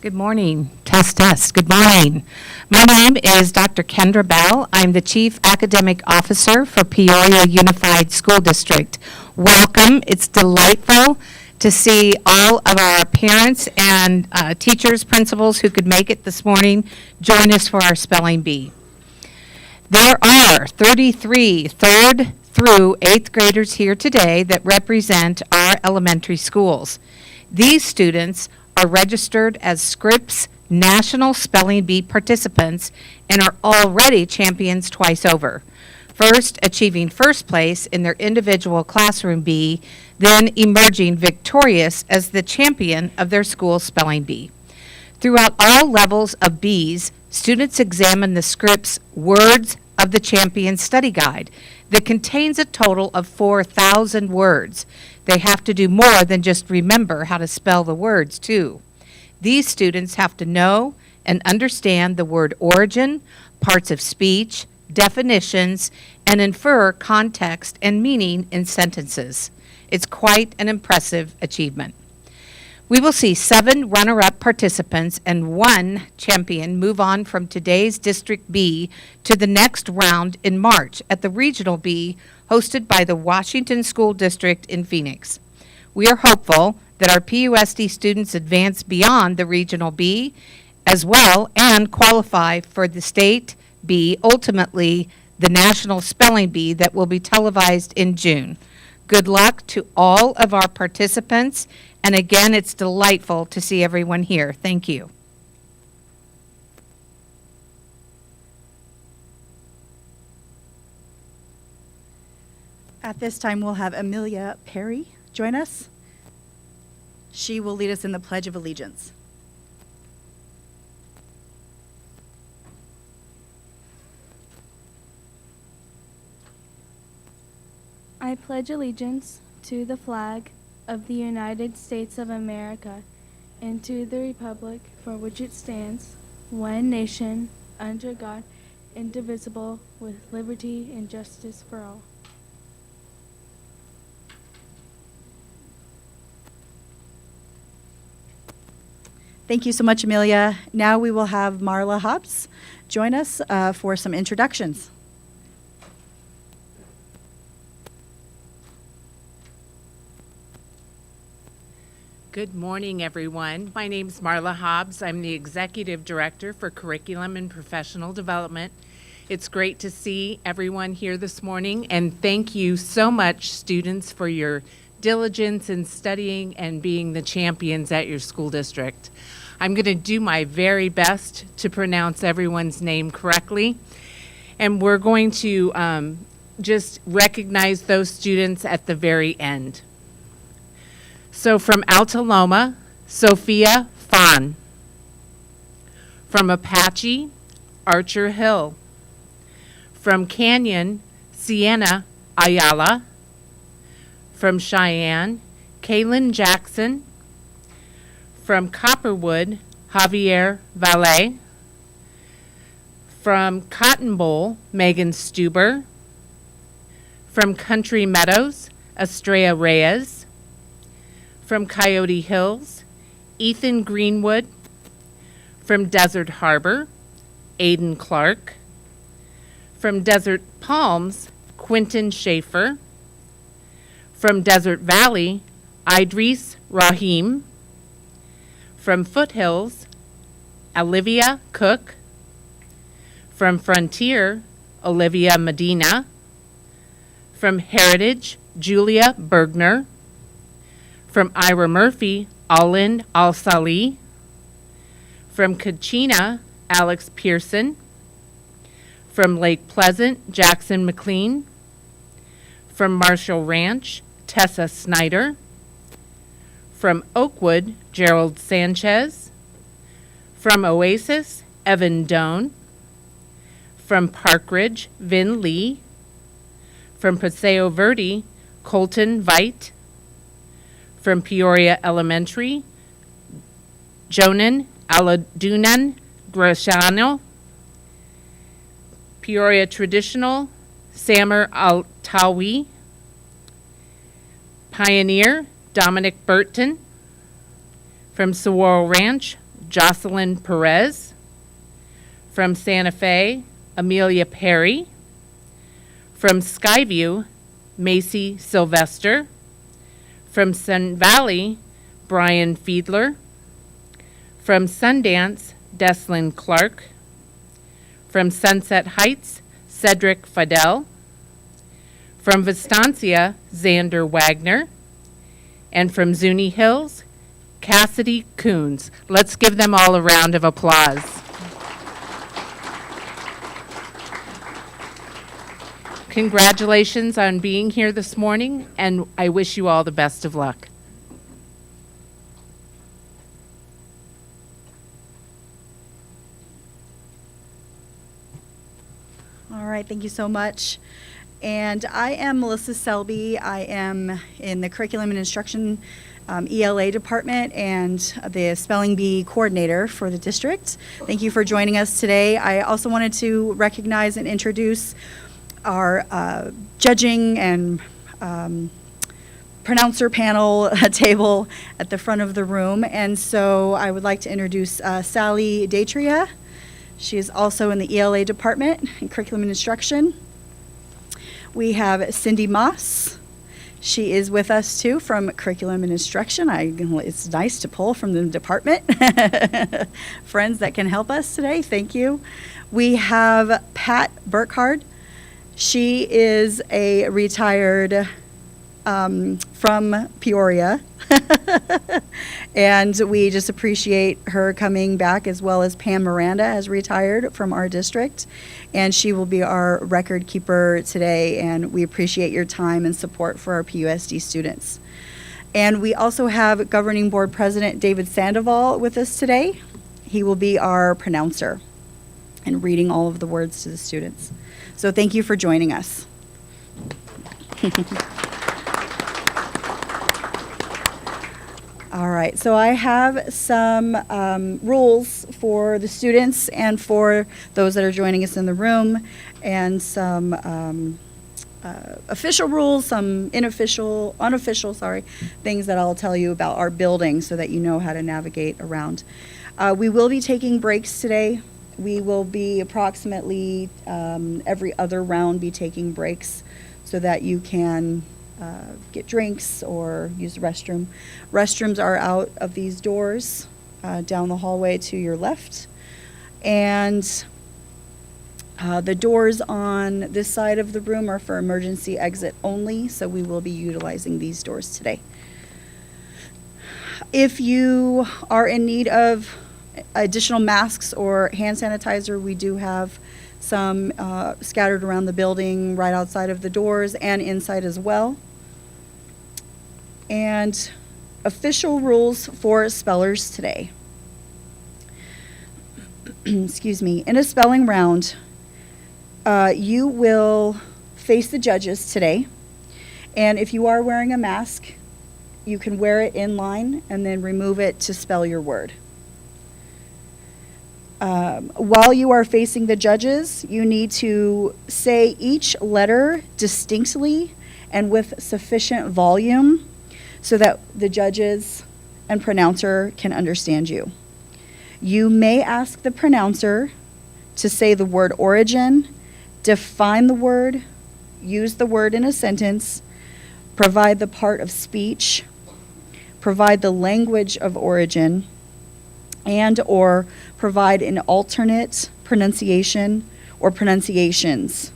Good morning. Test, test. Good morning. My name is Dr. Kendra Bell. I'm the Chief Academic Officer for Peoria Unified School District. Welcome. It's delightful to see all of our parents and teachers, principals who could make it this morning join us for our spelling bee. There are 33 third through 8th graders here today that represent our elementary schools. These students are registered as Scripps National Spelling Bee participants and are already champions twice over. First, achieving first place in their individual classroom bee, then emerging victorious as the champion of their school spelling bee. Throughout all levels of bees, students examine the Scripps Words of the Champion study guide that contains a total of 4,000 words. They have to do more than just remember how to spell the words, too. These students have to know and understand the word origin, parts of speech, definitions, and infer context and meaning in sentences. It's quite an impressive achievement. We will see 7 runner-up participants and 1 champion move on from today's District B to the next round in March at the Regional B hosted by the Washington School District in Phoenix. We are hopeful that our PUSD students advance beyond the Regional B as well and qualify for the State B, ultimately the National Spelling Bee that will be televised in June. Good luck to all of our participants, and again, it's delightful to see everyone here. Thank you. At this time, we'll have Amelia Perry join us. She will lead us in the Pledge of Allegiance. I pledge allegiance to the flag of the United States of America and to the republic for which it stands, one nation, under God, indivisible, with liberty and justice for all. Thank you so much, Amelia. Now we will have Marla Hobbs join us for some introductions. Good morning, everyone. My name is Marla Hobbs. I'm the Executive Director for Curriculum and Professional Development. It's great to see everyone here this morning, and thank you so much, students, for your diligence in studying and being the champions at your school district. I'm going to do my very best to pronounce everyone's name correctly, and we're going to just recognize those students at the very end. So from Altaloma, Sophia Fawn. From Apache, Archer Hill. From Canyon, Sienna Ayala. From Cheyenne, Kaylin Jackson. From Copperwood, Javier Valle. From Cotton Bowl, Megan Stuber. From Country Meadows, Estrella Reyes. From Coyote Hills, Ethan Greenwood. From Desert Harbor, Aiden Clark. From Desert Palms, Quentin Schaefer. From Desert Valley, Idris Rahim. From Foothills, Olivia Cook. From Frontier, Olivia Medina. From Heritage, Julia Bergner. From Ira Murphy, Alin Al-Salih. From Kachina, Alex Pearson. From Lake Pleasant, Jackson McLean. From Marshall Ranch, Tessa Snyder. From Oakwood, Gerald Sanchez. From Oasis, Evan Doan. From Park Ridge, Vin Lee. From Paseo Verde, Colton Veit. From Peoria Elementary, Jonan Aladunan Grashano. Peoria Traditional, Samer Al-Tawi. Pioneer, Dominic Burton. From Saguaro Ranch, Jocelyn Perez. From Santa Fe, Amelia Perry. From Skyview, Macy Sylvester. From Sun Valley, Brian Fiedler. From Sundance, Deslin Clark. From Sunset Heights, Cedric Fidel. From Vistancia, Xander Wagner. And from Zuni Hills, Cassidy Coons. Let's give them all a round of applause. Congratulations on being here this morning, and I wish you all the best of luck. All right, thank you so much. And I am Melissa Selby. I am in the Curriculum and Instruction ELA department and the Spelling Bee coordinator for the district. Thank you for joining us today. I also wanted to recognize and introduce our judging and pronouncer panel table at the front of the room. And so I would like to introduce Sally Datria. She is also in the ELA department in Curriculum and Instruction. We have Cindy Moss. She is with us too from Curriculum and Instruction. It's nice to pull from the department. Friends that can help us today, thank you. We have Pat Burkhard. She is a retired from Peoria. And we just appreciate her coming back, as well as Pam Miranda has retired from our district. And she will be our record keeper today, and we appreciate your time and support for our PUSD students. And we also have Governing Board President David Sandoval with us today. He will be our pronouncer and reading all of the words to the students. So thank you for joining us. All right, so I have some rules for the students and for those that are joining us in the room, and some official rules, some unofficial, things that I'll tell you about our building so that you know how to navigate around. We will be taking breaks today. We will be approximately every other round be taking breaks so that you can get drinks or use the restroom. Restrooms are out of these doors down the hallway to your left. And the doors on this side of the room are for emergency exit only, so we will be utilizing these doors today. If you are in need of additional masks or hand sanitizer, we do have some scattered around the building right outside of the doors and inside as well. And official rules for spellers today. Excuse me. In a spelling round, you will face the judges today. And if you are wearing a mask, you can wear it in line and then remove it to spell your word. While you are facing the judges, you need to say each letter distinctly and with sufficient volume so that the judges and pronouncer can understand you. You may ask the pronouncer to say the word origin, define the word, use the word in a sentence, provide the part of speech, provide the language of origin, and or provide an alternate pronunciation or pronunciations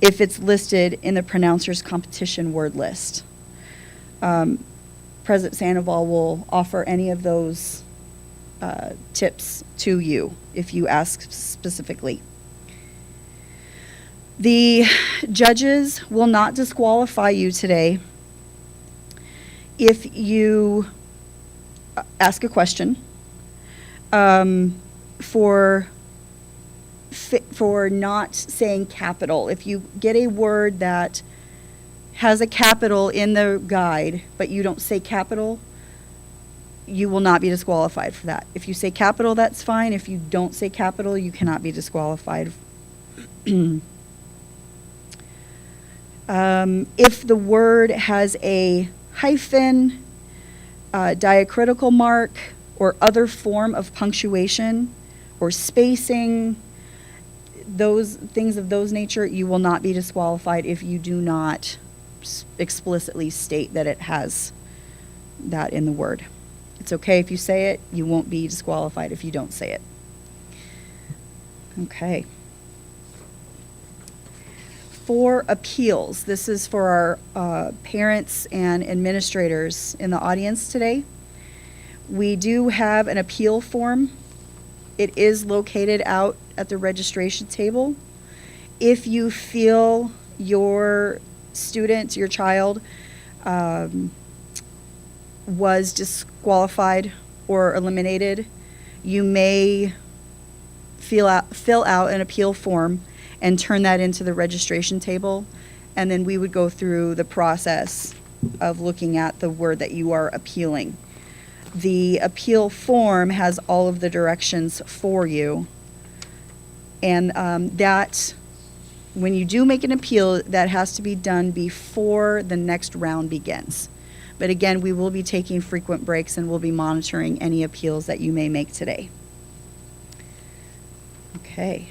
if it's listed in the pronouncer's competition word list. President Sandoval will offer any of those tips to you if you ask specifically. The judges will not disqualify you today if you ask a question for not saying capital. If you get a word that has a capital in the guide, but you don't say capital, you will not be disqualified for that. If you say capital, that's fine. If you don't say capital, you cannot be disqualified. If the word has a hyphen, diacritical mark, or other form of punctuation or spacing, those things of those nature, you will not be disqualified if you do not explicitly state that it has that in the word. It's okay if you say it. You won't be disqualified if you don't say it. Okay. For appeals, this is for our parents and administrators in the audience today. We do have an appeal form. It is located out at the registration table. If you feel your student, your child, was disqualified or eliminated, you may fill out an appeal form and turn that into the registration table, and then we would go through the process of looking at the word that you are appealing. The appeal form has all of the directions for you, and that, when you do make an appeal, that has to be done before the next round begins. But again, we will be taking frequent breaks and we'll be monitoring any appeals that you may make today. Okay.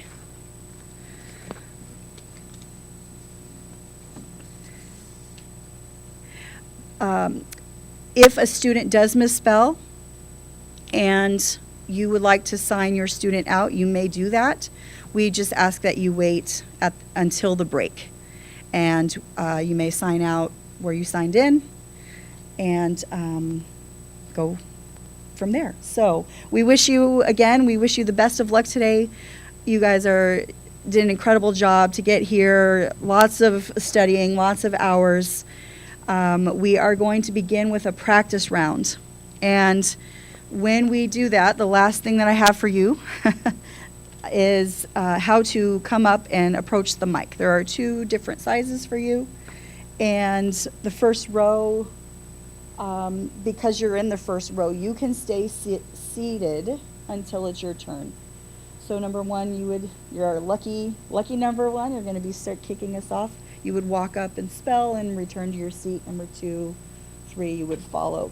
If a student does misspell and you would like to sign your student out, you may do that. We just ask that you wait until the break. And you may sign out where you signed in and go from there. So we wish you the best of luck today. You guys did an incredible job to get here. Lots of studying, lots of hours. We are going to begin with a practice round. And when we do that, the last thing that I have for you is how to come up and approach the mic. There are 2 different sizes for you. And the first row, because you're in the first row, you can stay seated until it's your turn. So number 1, you're lucky number 1, you're going to start kicking us off. You would walk up and spell and return to your seat. Number 2, 3, you would follow.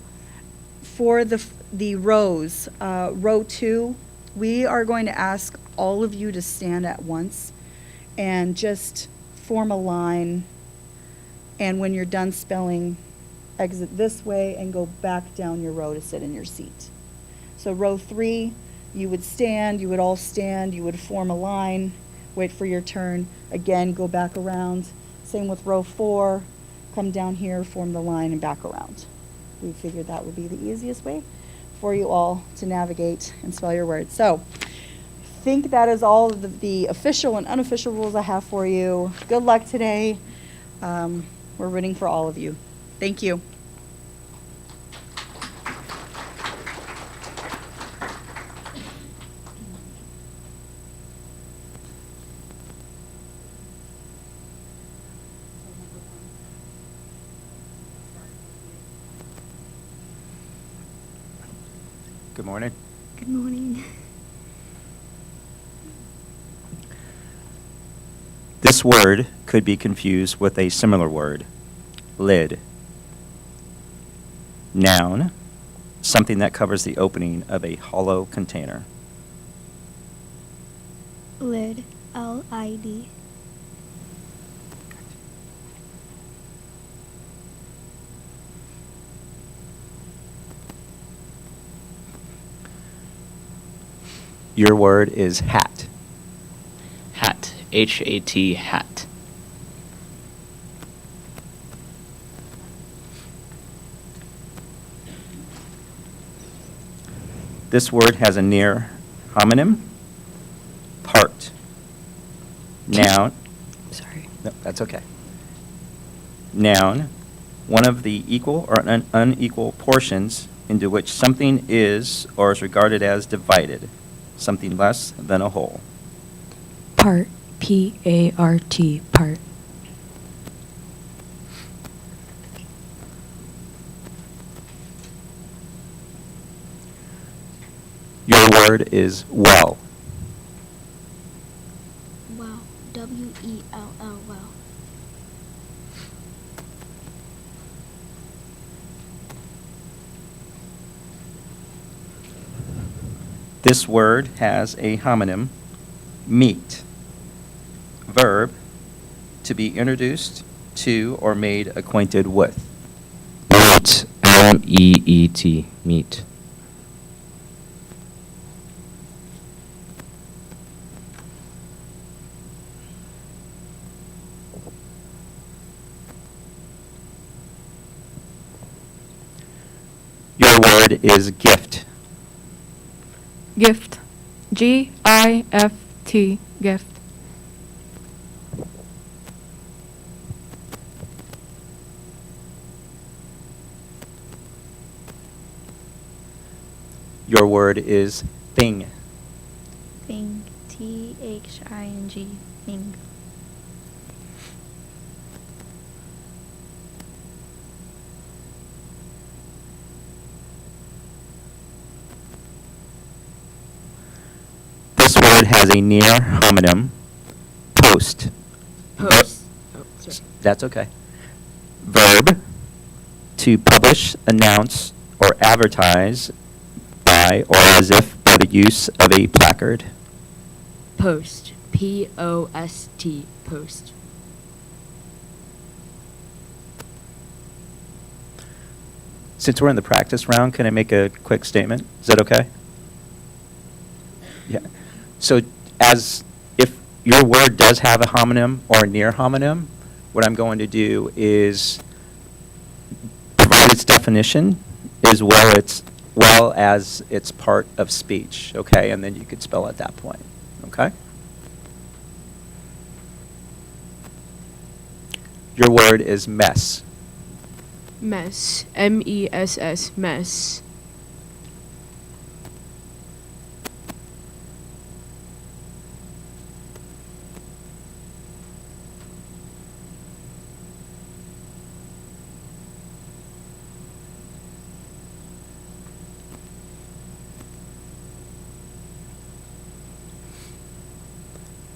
For the rows, row 2, we are going to ask all of you to stand at once and just form a line. And when you're done spelling, exit this way and go back down your row to sit in your seat. So row 3, you would stand, you would all stand, you would form a line, wait for your turn, again, go back around. Same with row 4, come down here, form the line, and back around. We figured that would be the easiest way for you all to navigate and spell your words. So I think that is all of the official and unofficial rules I have for you. Good luck today. We're rooting for all of you. Thank you. Good morning. Good morning. This word could be confused with a similar word, lid. Noun, something that covers the opening of a hollow container. Lid. L-I-D. Your word is hat. Hat. H-A-T, hat. This word has a near homonym, part. Noun. Sorry. No, that's okay. Noun, one of the equal or unequal portions into which something is or is regarded as divided, something less than a whole. Part. P-A-R-T. Part. Your word is well. Well. W-E-L-L. Well. This word has a homonym, meet. Verb, to be introduced to or made acquainted with. Meet. M-E-E-T. Meet. Your word is gift. Gift. G-I-F-T. Gift. Your word is thing. Thing. T-H-I-N-G. Thing. This word has a near homonym, post. Post. Oh, sorry. That's okay. Verb, to publish, announce, or advertise by or as if by the use of a placard. Post. P-O-S-T. Post. Since we're in the practice round, can I make a quick statement? Is that okay? Yeah. So if your word does have a homonym or a near homonym, what I'm going to do is provide its definition as well as its part of speech, okay? And then you could spell at that point, okay? Your word is mess. Mess. M-E-S-S. Mess.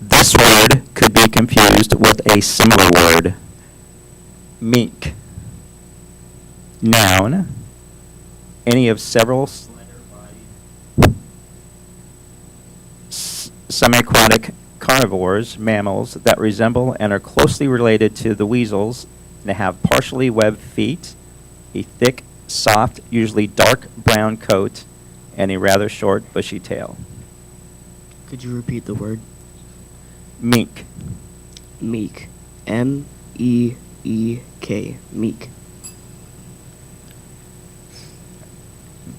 This word could be confused with a similar word, mink. Noun, any of several semi-aquatic carnivores, mammals, that resemble and are closely related to the weasels and have partially webbed feet, a thick, soft, usually dark brown coat, and a rather short, bushy tail. Could you repeat the word? Mink. Meek. M-E-E-K. Meek.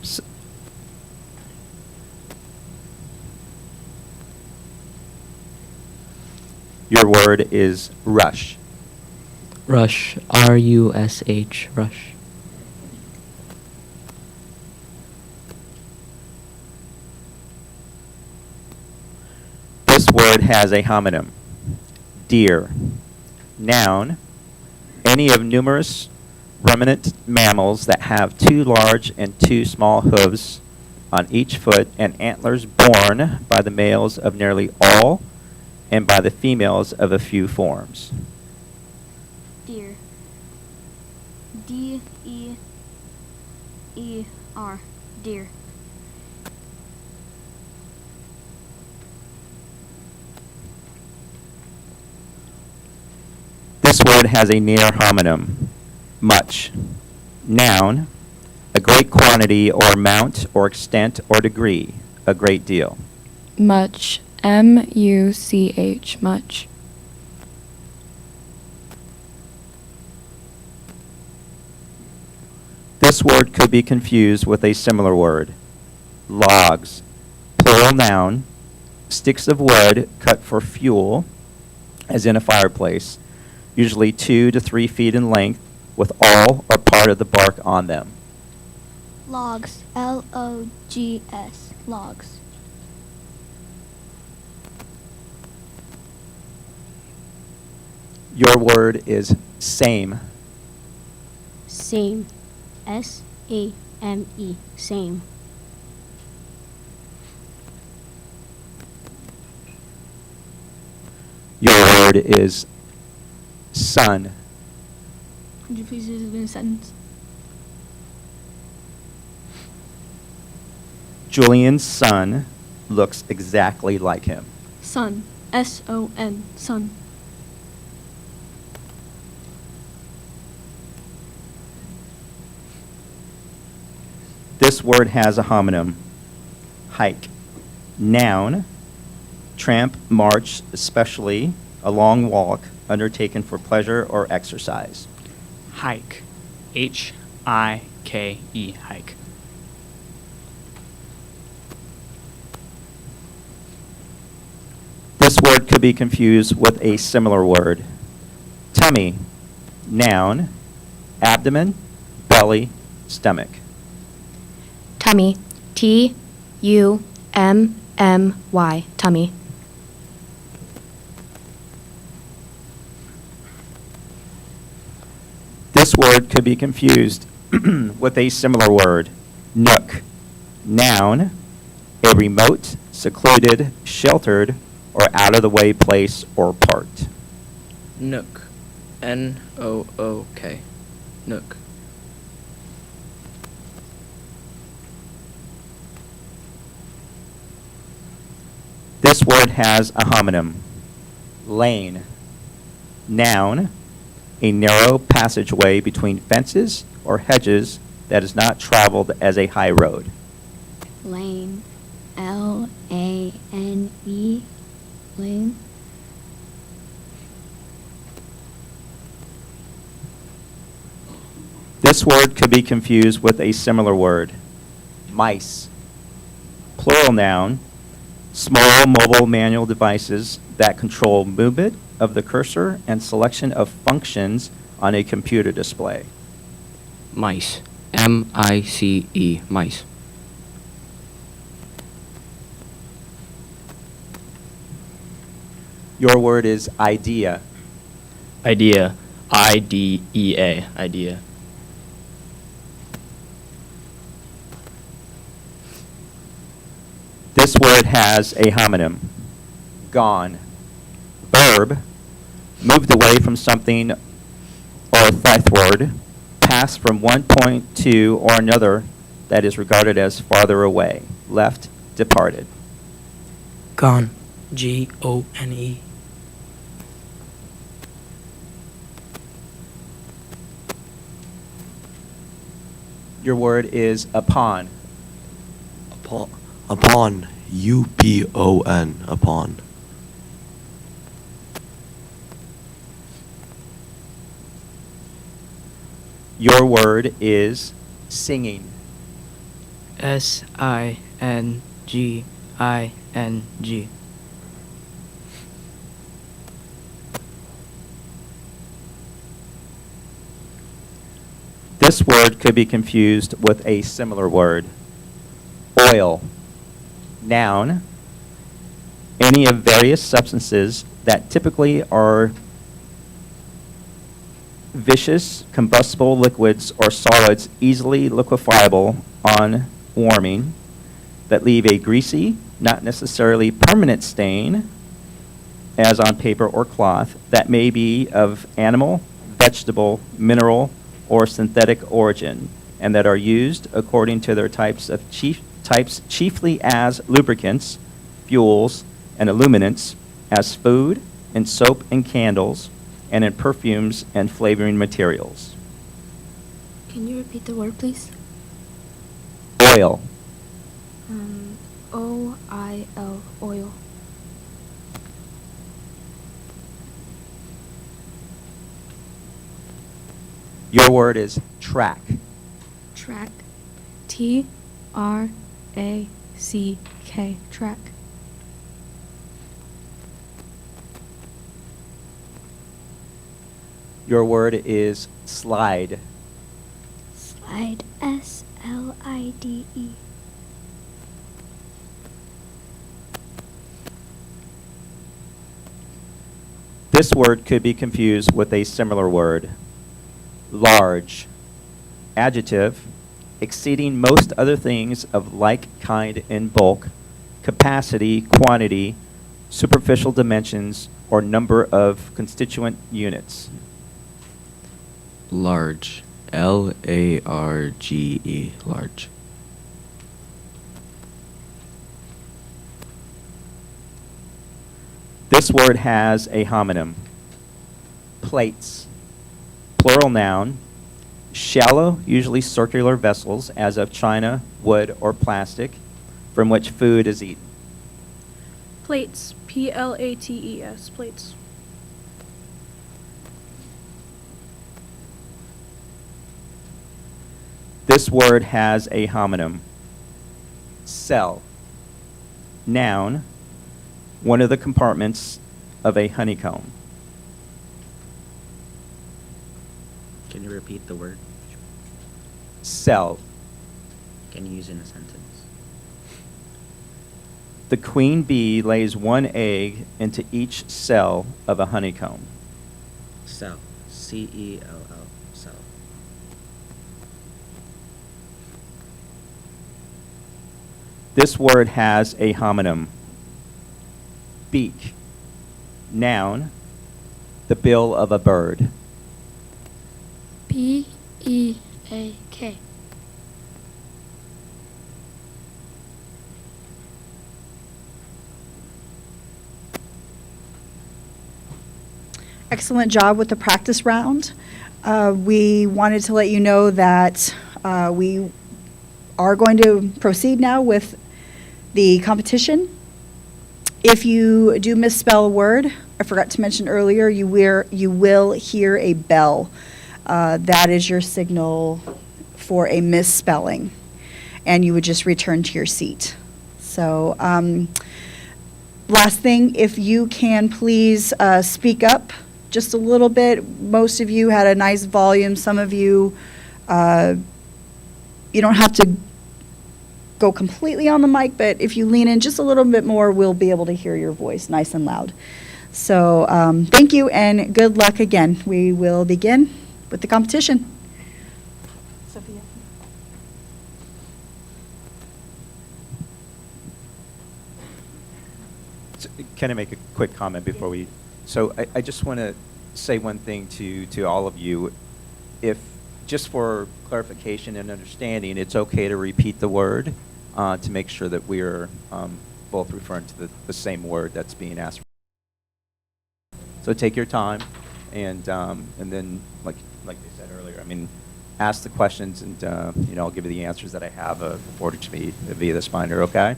S- Your word is rush. Rush. R-U-S-H. Rush. This word has a homonym, deer. Noun, any of numerous ruminant mammals that have 2 large and 2 small hooves on each foot and antlers borne by the males of nearly all and by the females of a few forms. Deer. D-E-E-R. Deer. This word has a near homonym, much. Noun, a great quantity or amount or extent or degree, a great deal. Much. M-U-C-H. Much. This word could be confused with a similar word, logs. Plural noun, sticks of wood cut for fuel, as in a fireplace, usually 2 to 3 feet in length, with all or part of the bark on them. Logs. L-O-G-S. Logs. Your word is same. Same. S-A-M-E. Same. Your word is son. Could you please use it in a sentence? Julian's son looks exactly like him? Sun. S-O-N. Sun. This word has a homonym. Hike. Noun. Tramp, march, especially a long walk undertaken for pleasure or exercise. Hike. H-I-K-E. Hike. This word could be confused with a similar word. Tummy. Noun. Abdomen, belly, stomach. Tummy. T-U-M-M-Y. Tummy. This word could be confused with a similar word. Nook. Noun. A remote, secluded, sheltered, or out-of-the-way place or part. Nook. N-O-O-K. Nook. This word has a homonym. Lane. Noun. A narrow passageway between fences or hedges that is not traveled as a high road. Lane. L-A-N-E. Lane. This word could be confused with a similar word. Mice. Plural noun. Small mobile manual devices that control movement of the cursor and selection of functions on a computer display. Mice. M-I-C-E. Mice. Your word is idea. Idea. I-D-E-A. Idea. This word has a homonym. Gone. Verb. Moved away from something or thitherward. Passed from one point to or another that is regarded as farther away. Left. Departed. Gone. G-O-N-E. Your word is upon. Upon. U-P-O-N. Upon. Your word is singing. S-I-N-G-I-N-G. This word could be confused with a similar word. Oil. Noun. Any of various substances that typically are viscous, combustible liquids or solids easily liquefiable on warming that leave a greasy, not necessarily permanent stain, as on paper or cloth, that may be of animal, vegetable, mineral, or synthetic origin, and that are used according to their types chiefly as lubricants, fuels, and illuminants, as food, in soap and candles, and in perfumes and flavoring materials. Can you repeat the word, please? Oil. O-I-L. Oil. Your word is track. Track. T-R-A-C-K. Track. Your word is slide. Slide. S-L-I-D-E. This word could be confused with a similar word. Large. Adjective, exceeding most other things of like kind in bulk, capacity, quantity, superficial dimensions, or number of constituent units. Large. L-A-R-G-E. Large. This word has a homonym. Plates. Plural noun. Shallow, usually circular vessels, as of china, wood, or plastic, from which food is eaten. Plates. Plates. Plates. This word has a homonym. Cell. Noun, one of the compartments of a honeycomb. Can you repeat the word? Cell. Can you use it in a sentence? The queen bee lays one egg into each cell of a honeycomb. Cell. Cell. Cell. This word has a homonym. Beak. Noun, the bill of a bird. B-E-A-K. Excellent job with the practice round. We wanted to let you know that we are going to proceed now with the competition. If you do misspell a word, I forgot to mention earlier, you will hear a bell. That is your signal for a misspelling, and you would just return to your seat. So, last thing, if you can please speak up just a little bit. Most of you had a nice volume. Some of you, you don't have to go completely on the mic, but if you lean in just a little bit more, we'll be able to hear your voice nice and loud. So thank you and good luck again. We will begin with the competition. Sophia. So, can I make a quick comment before we? So I just want to say one thing to all of you. If, just for clarification and understanding, it's okay to repeat the word to make sure that we are both referring to the same word that's being asked. So take your time, and then, like they said earlier, I mean, ask the questions, and I'll give you the answers that I have afforded to me via this binder. Okay.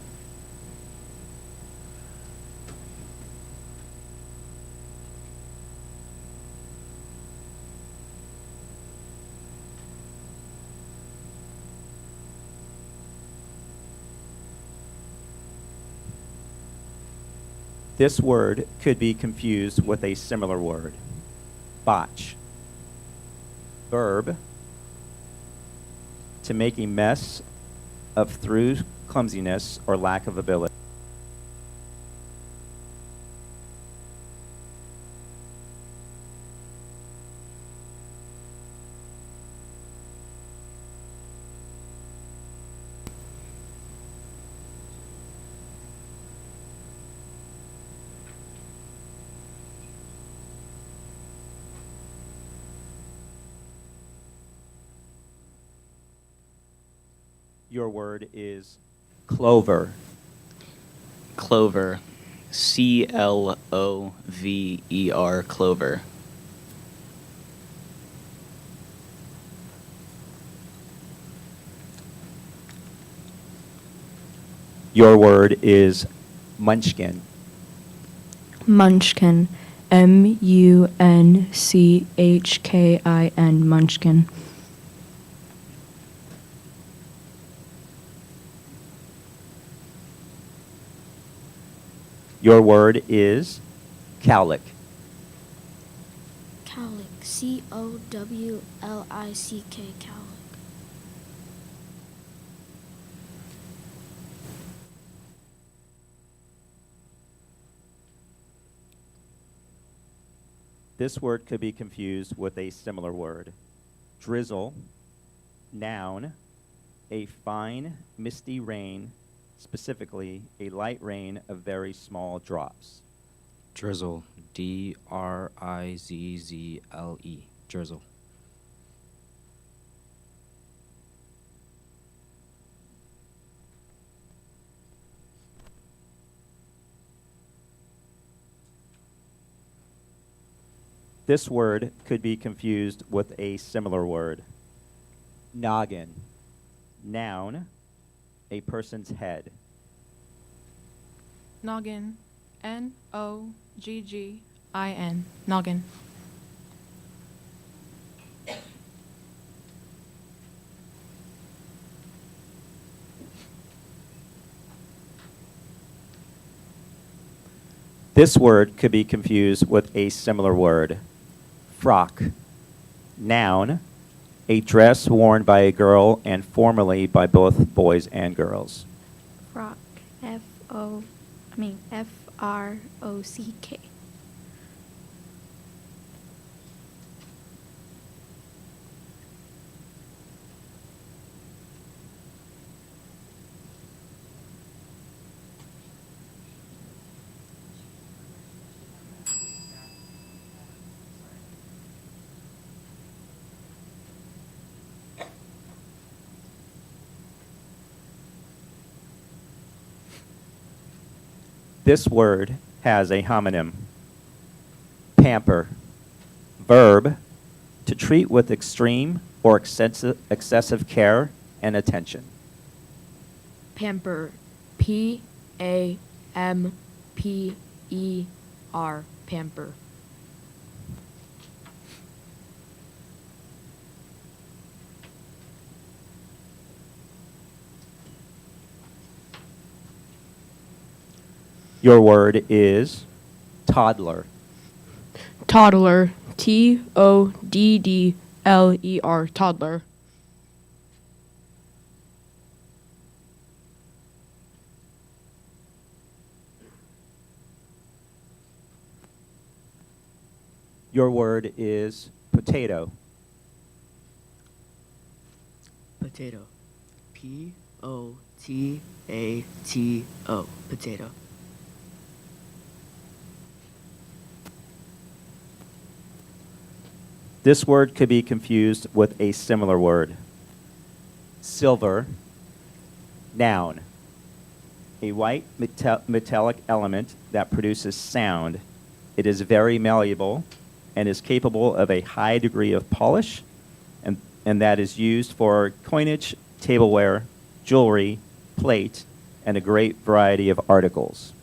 This word could be confused with a similar word. Botch. Verb, to make a mess of through clumsiness or lack of ability. Your word is clover. Clover. C-L-O-V-E-R. Clover. Your word is munchkin. Munchkin. M-U-N-C-H-K-I-N. Munchkin. Your word is cowlick. Cowlick. C-O-W-L-I-C-K. Cowlick. This word could be confused with a similar word. Drizzle. Noun, a fine, misty rain, specifically a light rain of very small drops. Drizzle. D-R-I-Z-Z-L-E. Drizzle. This word could be confused with a similar word. Noggin. Noun, a person's head. Noggin. Noggin. Noggin. This word could be confused with a similar word. Frock. Noun, a dress worn by a girl and formerly by both boys and girls. Frock. F-R-O-C-K. This word has a homonym. Pamper. Verb, to treat with extreme or excessive care and attention. Pamper. P-A-M-P-E-R. Pamper. Your word is toddler. Toddler. T-O-D-D-L-E-R. Toddler. Your word is potato. Potato. P-O-T-A-T-O. Potato. This word could be confused with a similar word. Silver. Noun, a white metallic element that produces sound. It is very malleable and is capable of a high degree of polish, and that is used for coinage, tableware, jewelry, plate, and a great variety of articles.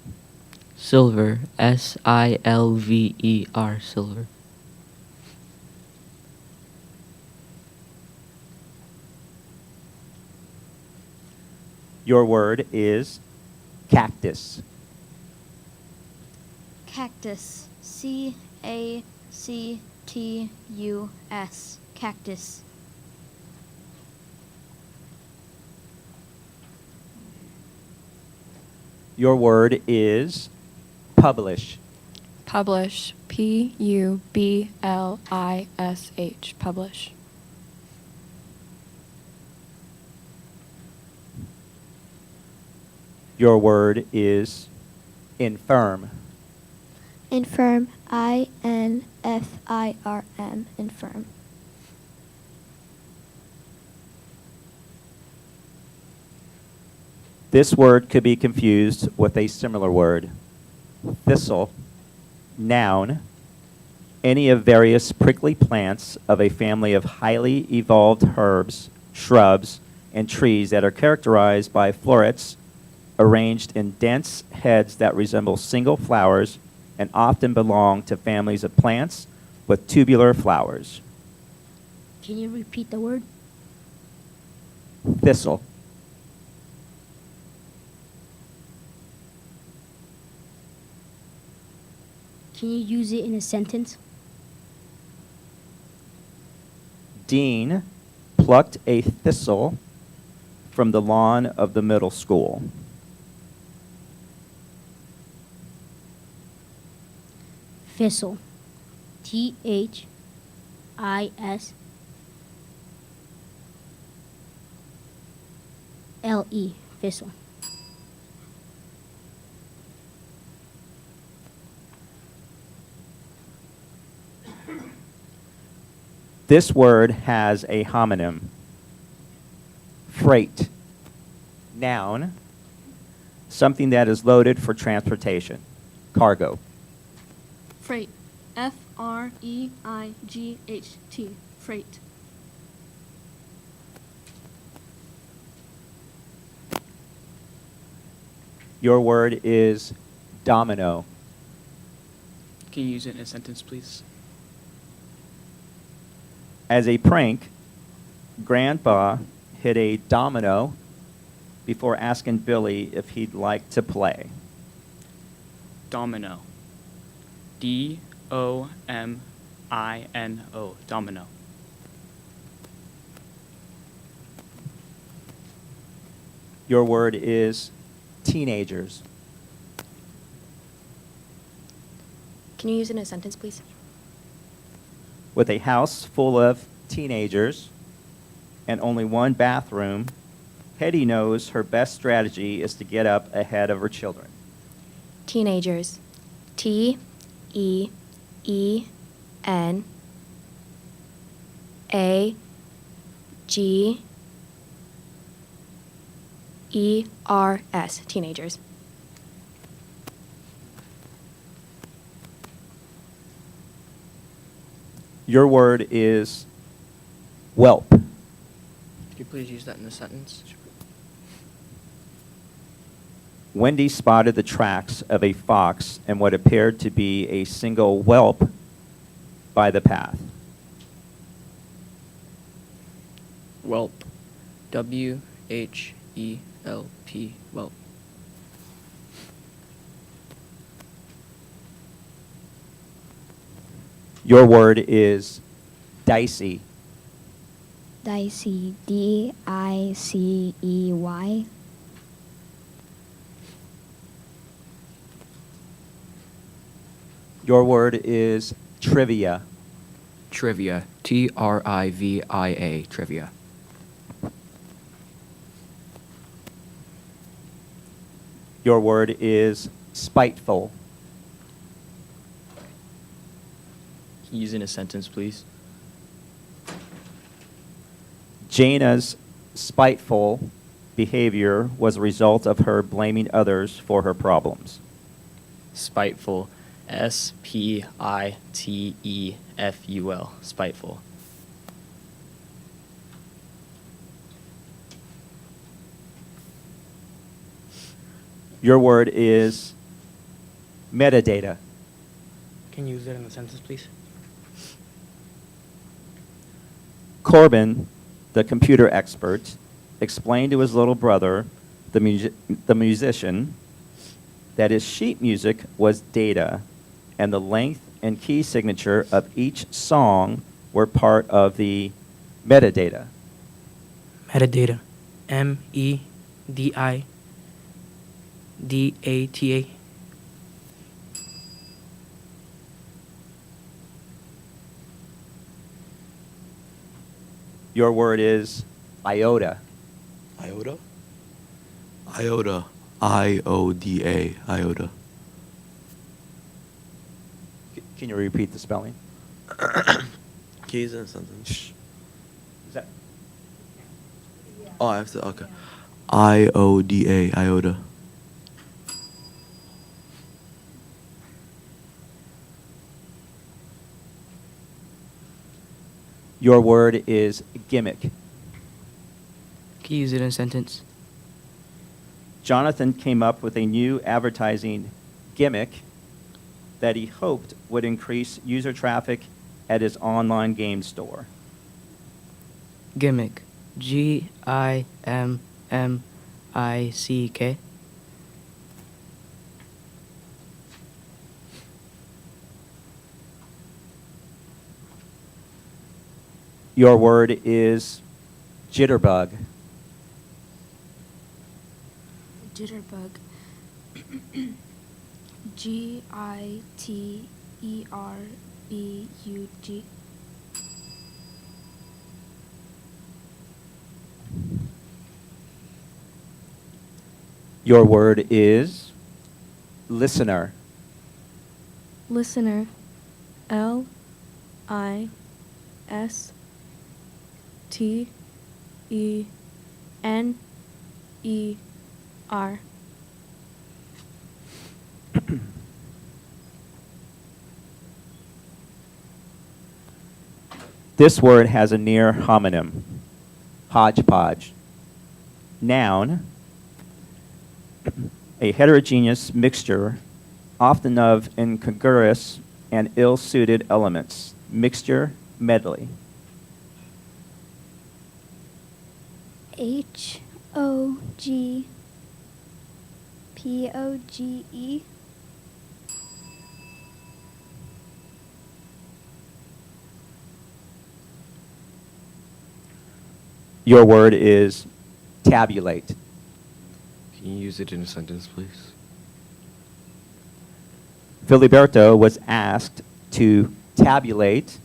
Silver. S-I-L-V-E-R. Silver. Your word is cactus. Cactus. C-A-C-T-U-S. Cactus. Your word is publish. Publish. P-U-B-L-I-S-H. Publish. Your word is infirm. Infirm. I-N-F-I-R-M. Infirm. This word could be confused with a similar word. Thistle. Noun, any of various prickly plants of a family of highly evolved herbs, shrubs, and trees that are characterized by florets arranged in dense heads that resemble single flowers and often belong to families of plants with tubular flowers. Can you repeat the word? Thistle. Can you use it in a sentence? Dean plucked a thistle from the lawn of the middle school. Thistle. T-H-I-S-L-E. Thistle. This word has a homonym. Freight. Noun, something that is loaded for transportation. Cargo. Freight. F-R-E-I-G-H-T. Freight. Your word is domino. Can you use it in a sentence, please? As a prank, Grandpa hit a domino before asking Billy if he'd like to play. Domino. D-O-M-I-N-O. Domino. Your word is teenagers. Can you use it in a sentence, please? With a house full of teenagers and only one bathroom, Hetty knows her best strategy is to get up ahead of her children. Teenagers. T-E-E-N-A-G-E-R-S. Teenagers. Your word is whelp. Could you please use that in a sentence? Wendy spotted the tracks of a fox and what appeared to be a single whelp by the path. Whelp. W-H-E-L-P. Whelp. Your word is dicey. Dicey. D-I-C-E-Y. Your word is trivia. Trivia. T-R-I-V-I-A. Trivia. Your word is spiteful. Can you use it in a sentence, please? Jana's spiteful behavior was a result of her blaming others for her problems. Spiteful. S-P-I-T-E-F-U-L. Spiteful. Your word is metadata. Can you use it in a sentence, please? Corbin, the computer expert, explained to his little brother, the musician, that his sheet music was data, and the length and key signature of each song were part of the metadata. Metadata. M-E-D-I-D-A-T-A. Your word is iota. Iota? Iota. I-O-D-A. Iota. Can you repeat the spelling? Keys and sentence. Is that Oh, I have to. Okay. I-O-D-A. Iota. Your word is gimmick. Can you use it in a sentence? Jonathan came up with a new advertising gimmick that he hoped would increase user traffic at his online game store. Gimmick. G-I-M-M-I-C-K. Your word is jitterbug. Jitterbug. G-I-T-E-R-B-U-G. Your word is listener. Listener. L-I-S-T-E-N-E-R. This word has a near homonym, hodgepodge. Noun, a heterogeneous mixture, often of incongruous and ill-suited elements. Mixture, medley. Hogpoge. Your word is tabulate. Can you use it in a sentence, please? Filiberto was asked to tabulate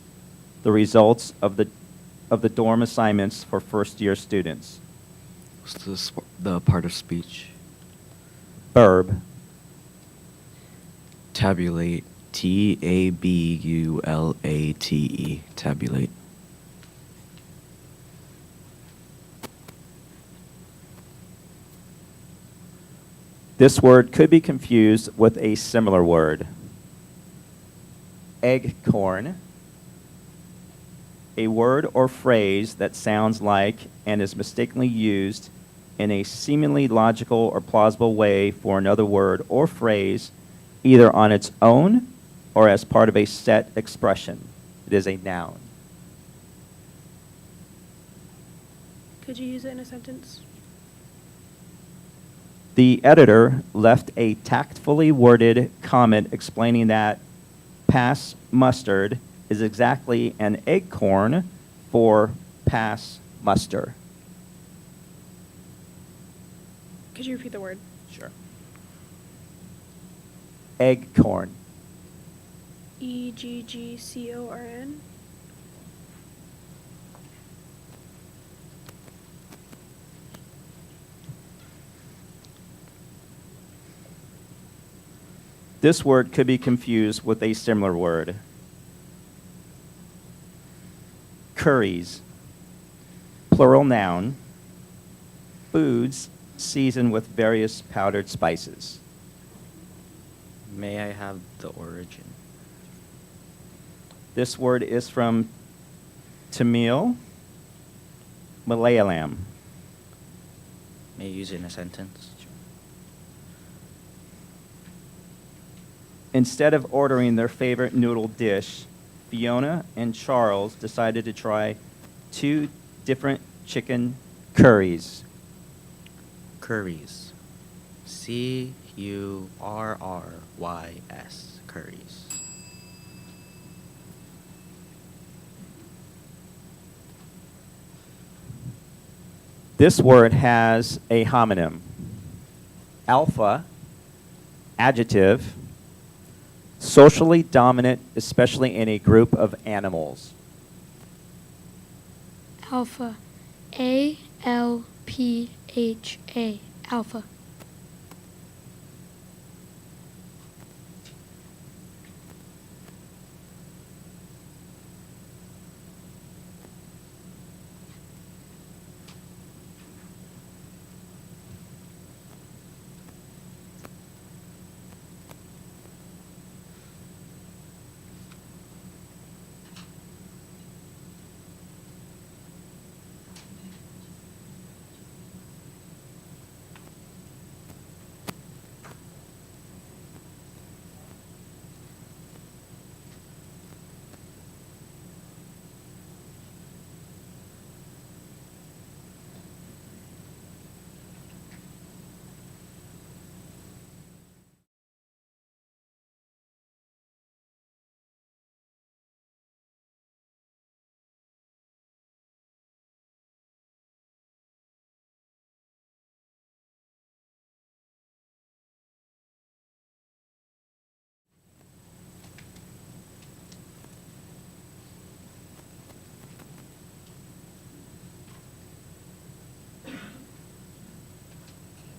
the results of the dorm assignments for first-year students. What's the part of speech? Verb. Tabulate. Tabulate. Tabulate. This word could be confused with a similar word. Eggcorn. A word or phrase that sounds like and is mistakenly used in a seemingly logical or plausible way for another word or phrase, either on its own or as part of a set expression. It is a noun. Could you use it in a sentence? The editor left a tactfully worded comment explaining that pass mustard is exactly an eggcorn for pass muster. Could you repeat the word? Sure. Eggcorn. Eggcorn. This word could be confused with a similar word. Curries. Plural noun. Foods seasoned with various powdered spices. May I have the origin? This word is from Tamil, Malayalam. May I use it in a sentence? Instead of ordering their favorite noodle dish, Fiona and Charles decided to try 2 different chicken curries. Curries. Currys. Curries. This word has a homonym. Alpha, adjective, socially dominant, especially in a group of animals. Alpha. ALPHA. Alpha.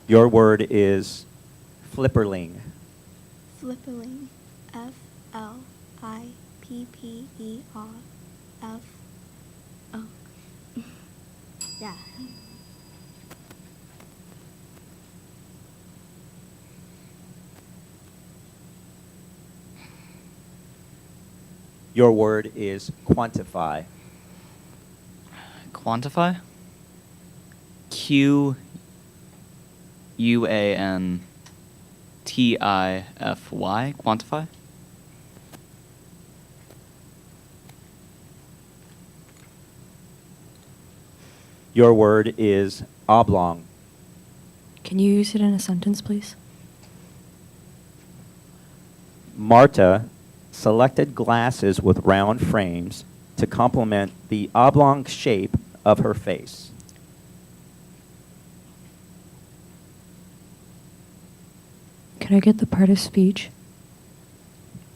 Your word is flipperling. Flipperling. FLIPPER. F. Oh. Yeah. Your word is quantify. Quantify? Quantify? Quantify? Your word is oblong. Can you use it in a sentence, please? Marta selected glasses with round frames to complement the oblong shape of her face. Can I get the part of speech?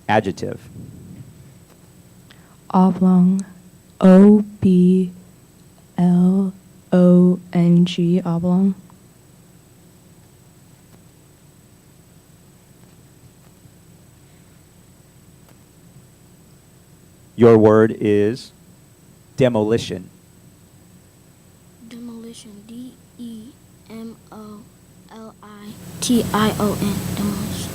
Adjective. Oblong. O-B-L-O-N-G. Oblong. Your word is demolition. Demolition. D-E-M-O-L-I-T-I-O-N. Demolition.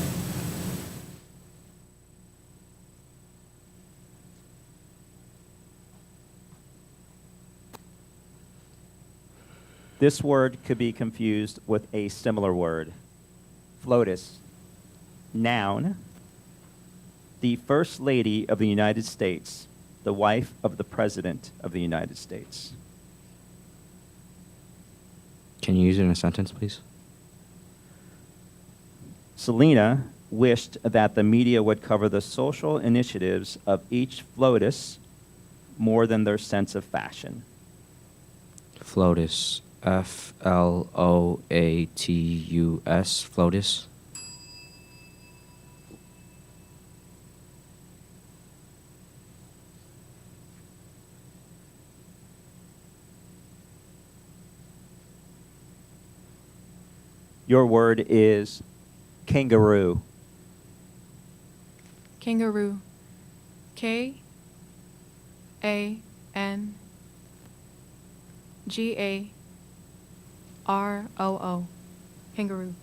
This word could be confused with a similar word. FLOTUS. Noun. The First Lady of the United States, the wife of the President of the United States. Can you use it in a sentence, please? Selena wished that the media would cover the social initiatives of each FLOTUS more than their sense of fashion. FLOTUS. F-L-O-A-T-U-S. FLOTUS. Your word is kangaroo. Kangaroo. K-A-N-G-A-R-O-O. Kangaroo.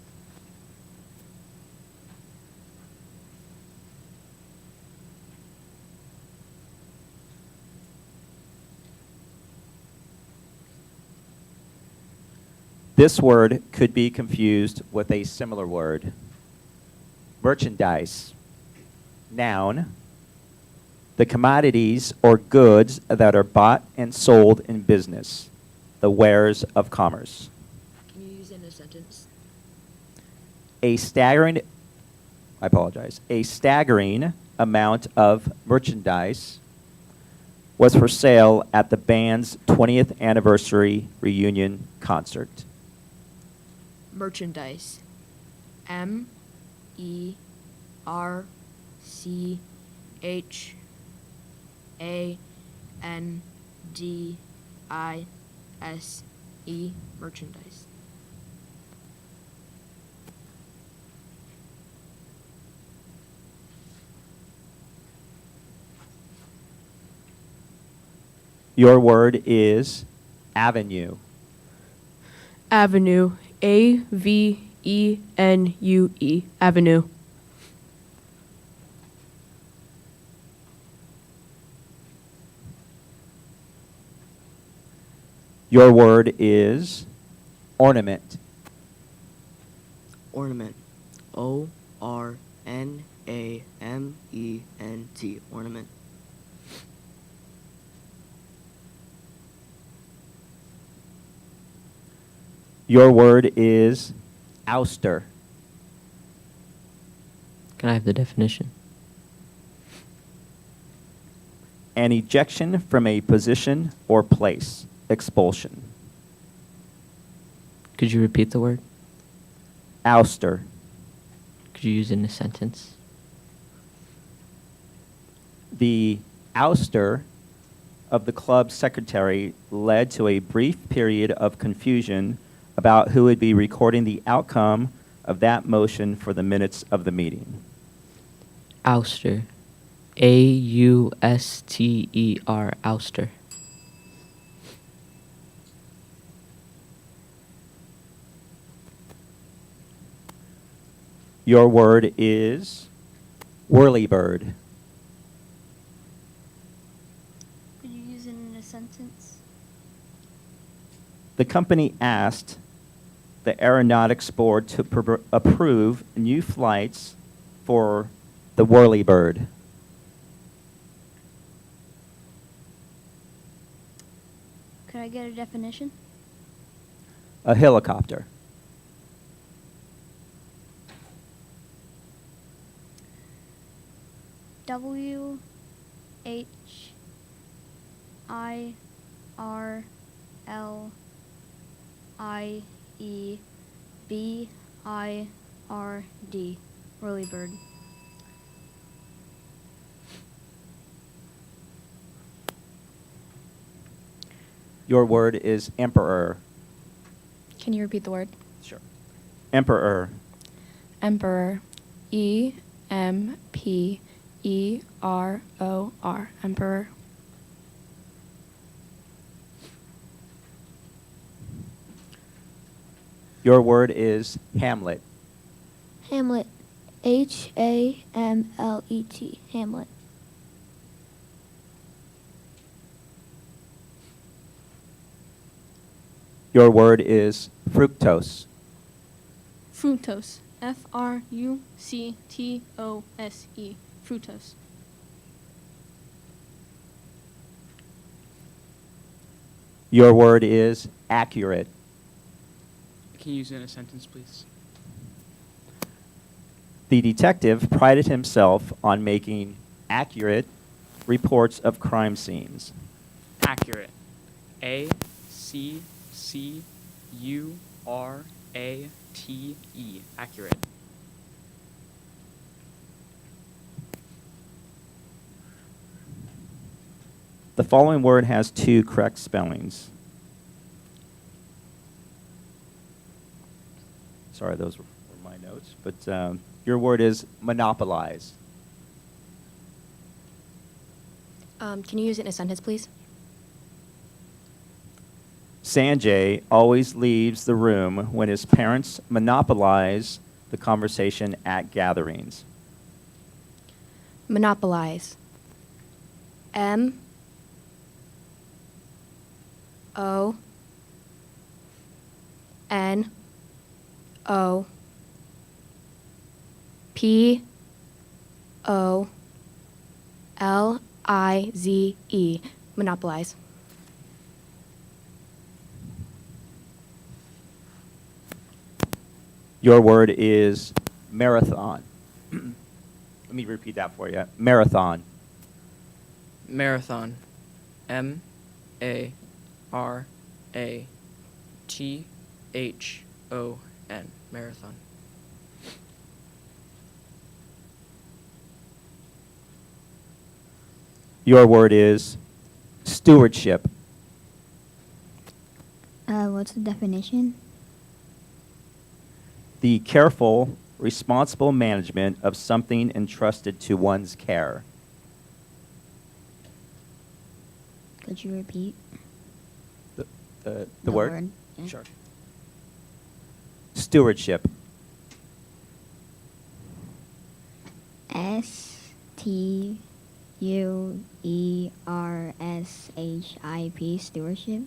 This word could be confused with a similar word. Merchandise. Noun. The commodities or goods that are bought and sold in business. The wares of commerce. Can you use it in a sentence? A staggering amount of merchandise was for sale at the band's 20th anniversary reunion concert. Merchandise. M-E-R-C-H-A-N-D-I-S-E. Merchandise. Your word is avenue. Avenue. A-V-E-N-U-E. Avenue. Your word is ornament. Ornament. O-R-N-A-M-E-N-T. Ornament. Your word is ouster. Can I have the definition? An ejection from a position or place. Expulsion. Could you repeat the word? Ouster. Could you use it in a sentence? The ouster of the club secretary led to a brief period of confusion about who would be recording the outcome of that motion for the minutes of the meeting. Ouster. A-U-S-T-E-R. Ouster. Your word is whirlybird. Could you use it in a sentence? The company asked the Aeronautics Board to approve new flights for the Whirlybird. Could I get a definition? A helicopter. W H I R L I E B I R D. Whirlybird. Your word is emperor. Can you repeat the word? Sure. Emperor. Emperor. E-M-P-E-R-O-R. Emperor. Your word is Hamlet. Hamlet. H-A-M-L-E-T. Hamlet. Your word is fructose. Fructose. F-R-U-C-T-O-S-E. Fructose. Your word is accurate. Can you use it in a sentence, please? The detective prided himself on making accurate reports of crime scenes. Accurate. A-C-C-U-R-A-T-E. Accurate. The following word has 2 correct spellings. Sorry, those were my notes, but your word is monopolize. Can you use it in a sentence, please? Sanjay always leaves the room when his parents monopolize the conversation at gatherings. Monopolize. M O N O P O L I Z E. Monopolize. Your word is marathon. Let me repeat that for you. Marathon. Marathon. M-A-R-A-T-H-O-N. Marathon. Your word is stewardship. What's the definition? The careful, responsible management of something entrusted to one's care. Could you repeat? The word? Yeah. Sure. Stewardship. S-T-U-E-R-S-H-I-P. Stewardship.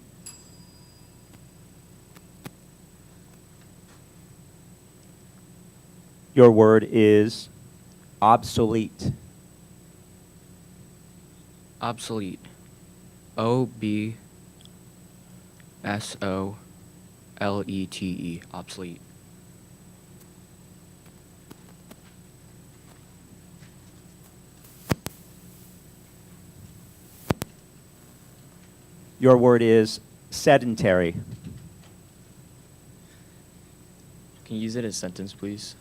Your word is obsolete. Obsolete. O-B-S-O-L-E-T-E. Obsolete. Your word is sedentary. Can you use it as a sentence, please?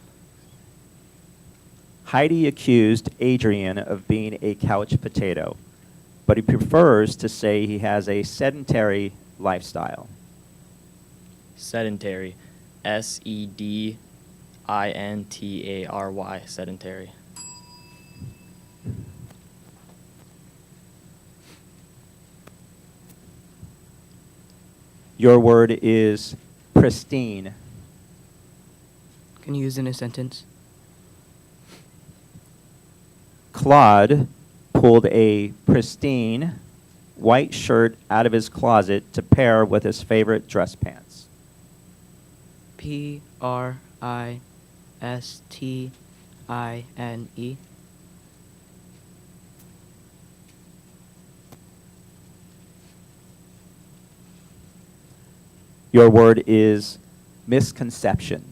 Heidi accused Adrian of being a couch potato, but he prefers to say he has a sedentary lifestyle. Sedentary. S-E-D-I-N-T-A-R-Y. Sedentary. Your word is pristine. Can you use it in a sentence? Claude pulled a pristine white shirt out of his closet to pair with his favorite dress pants? Pristine. Your word is misconception.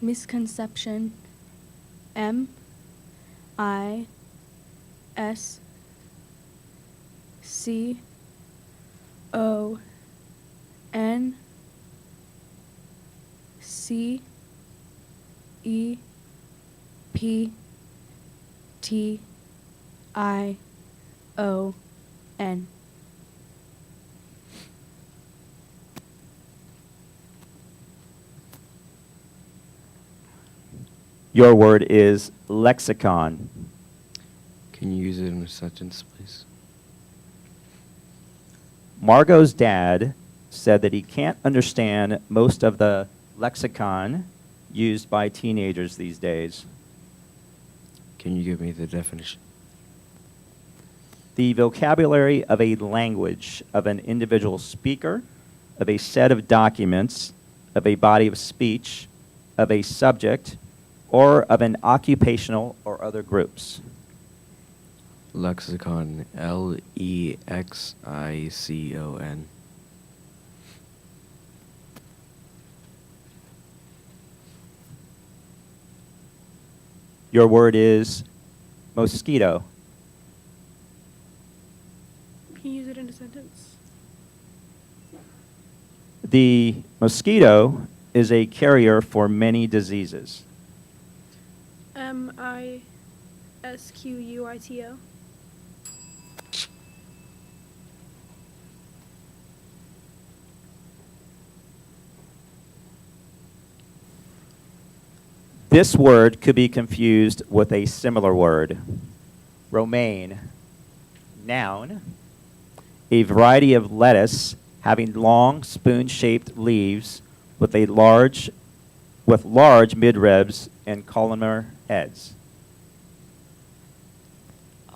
Misconception. M I S C O N C E P T I O N. Your word is lexicon. Can you use it in a sentence, please? Margot's dad said that he can't understand most of the lexicon used by teenagers these days. Can you give me the definition? The vocabulary of a language, of an individual speaker, of a set of documents, of a body of speech, of a subject, or of an occupational or other groups. Lexicon. Lexicon. Your word is mosquito. Can you use it in a sentence? The mosquito is a carrier for many diseases. Misquito. This word could be confused with a similar word. Romaine, noun, a variety of lettuce having long spoon-shaped leaves with large midribs and columnar heads.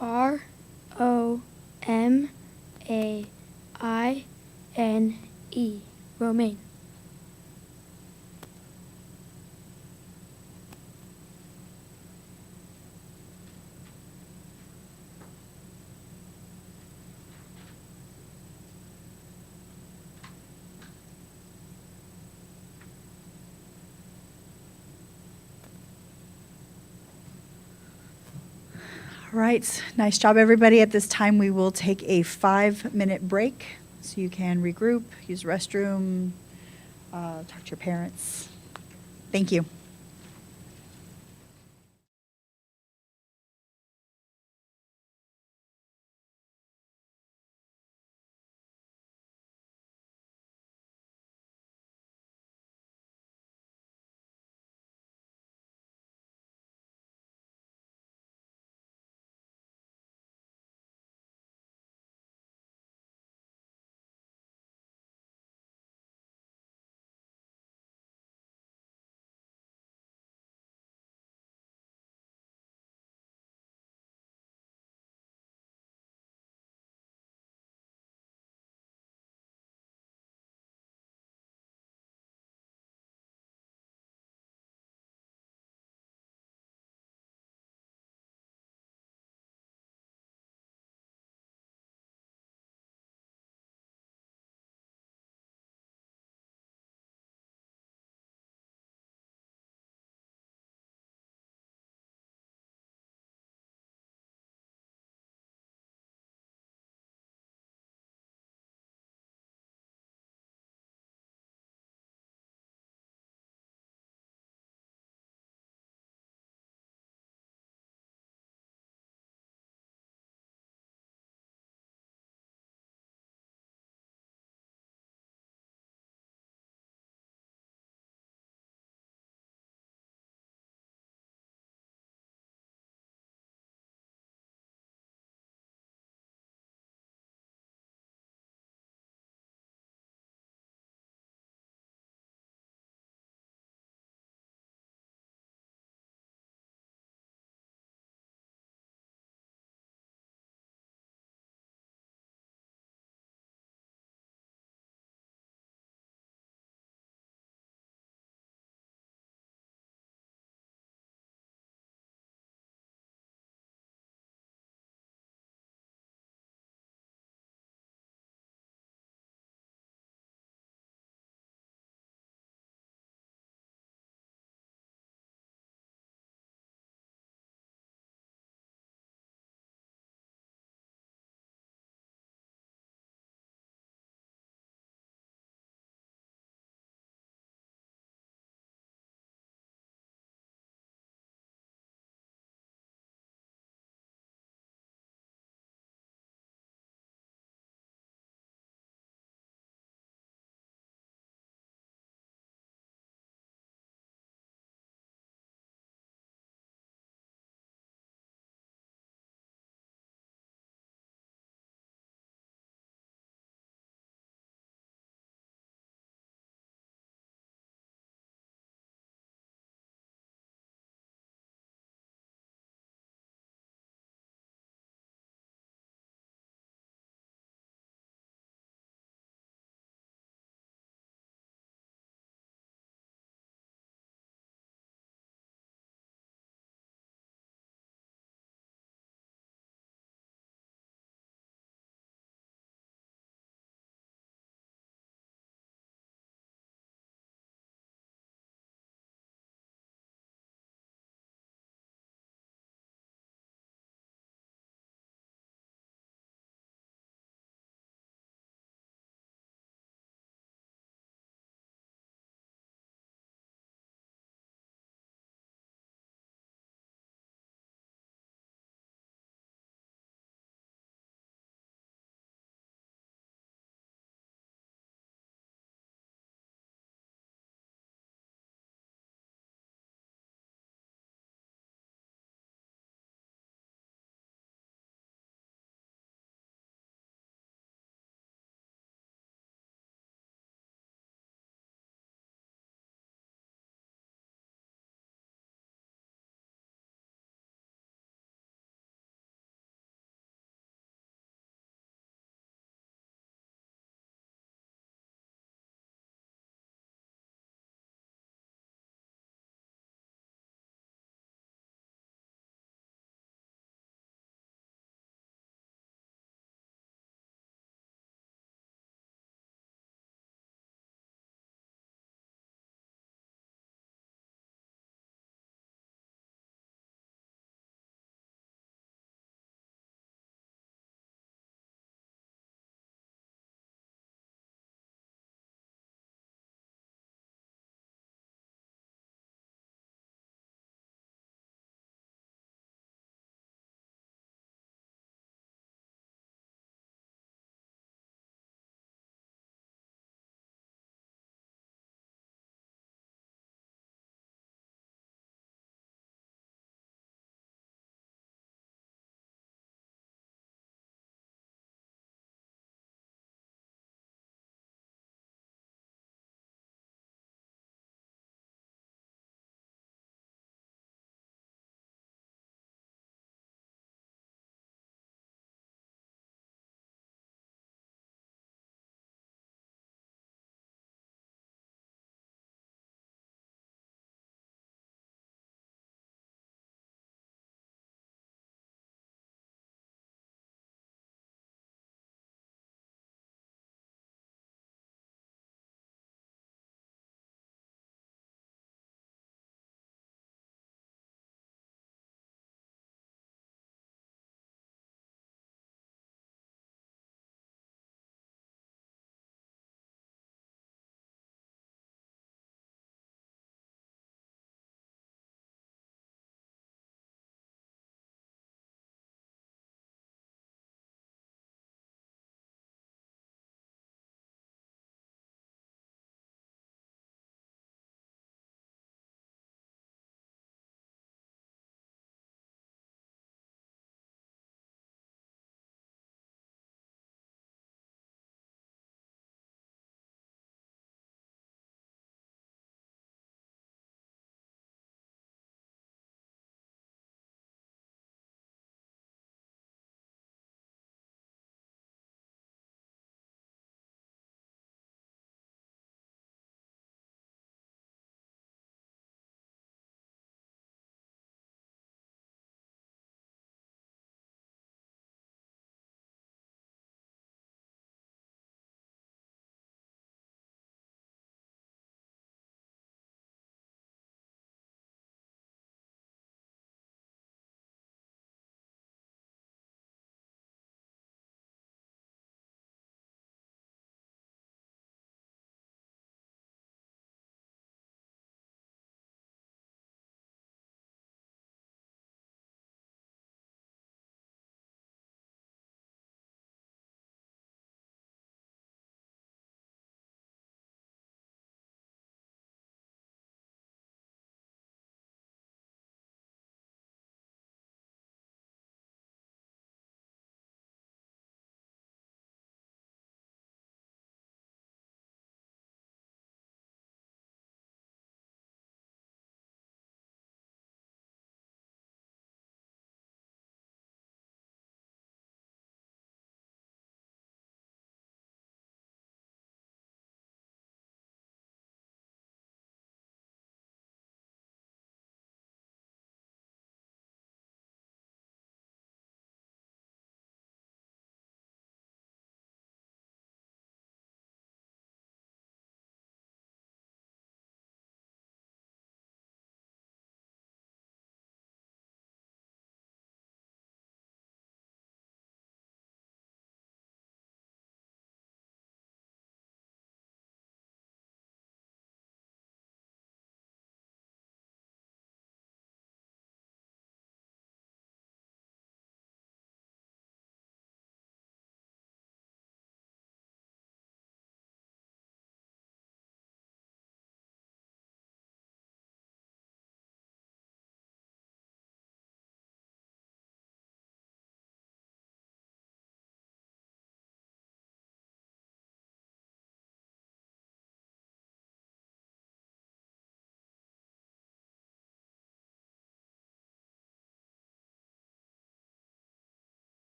ROMAINE. Romaine. All right, nice job, everybody. At this time, we will take a 5-minute break so you can regroup, use the restroom, talk to your parents. Thank you.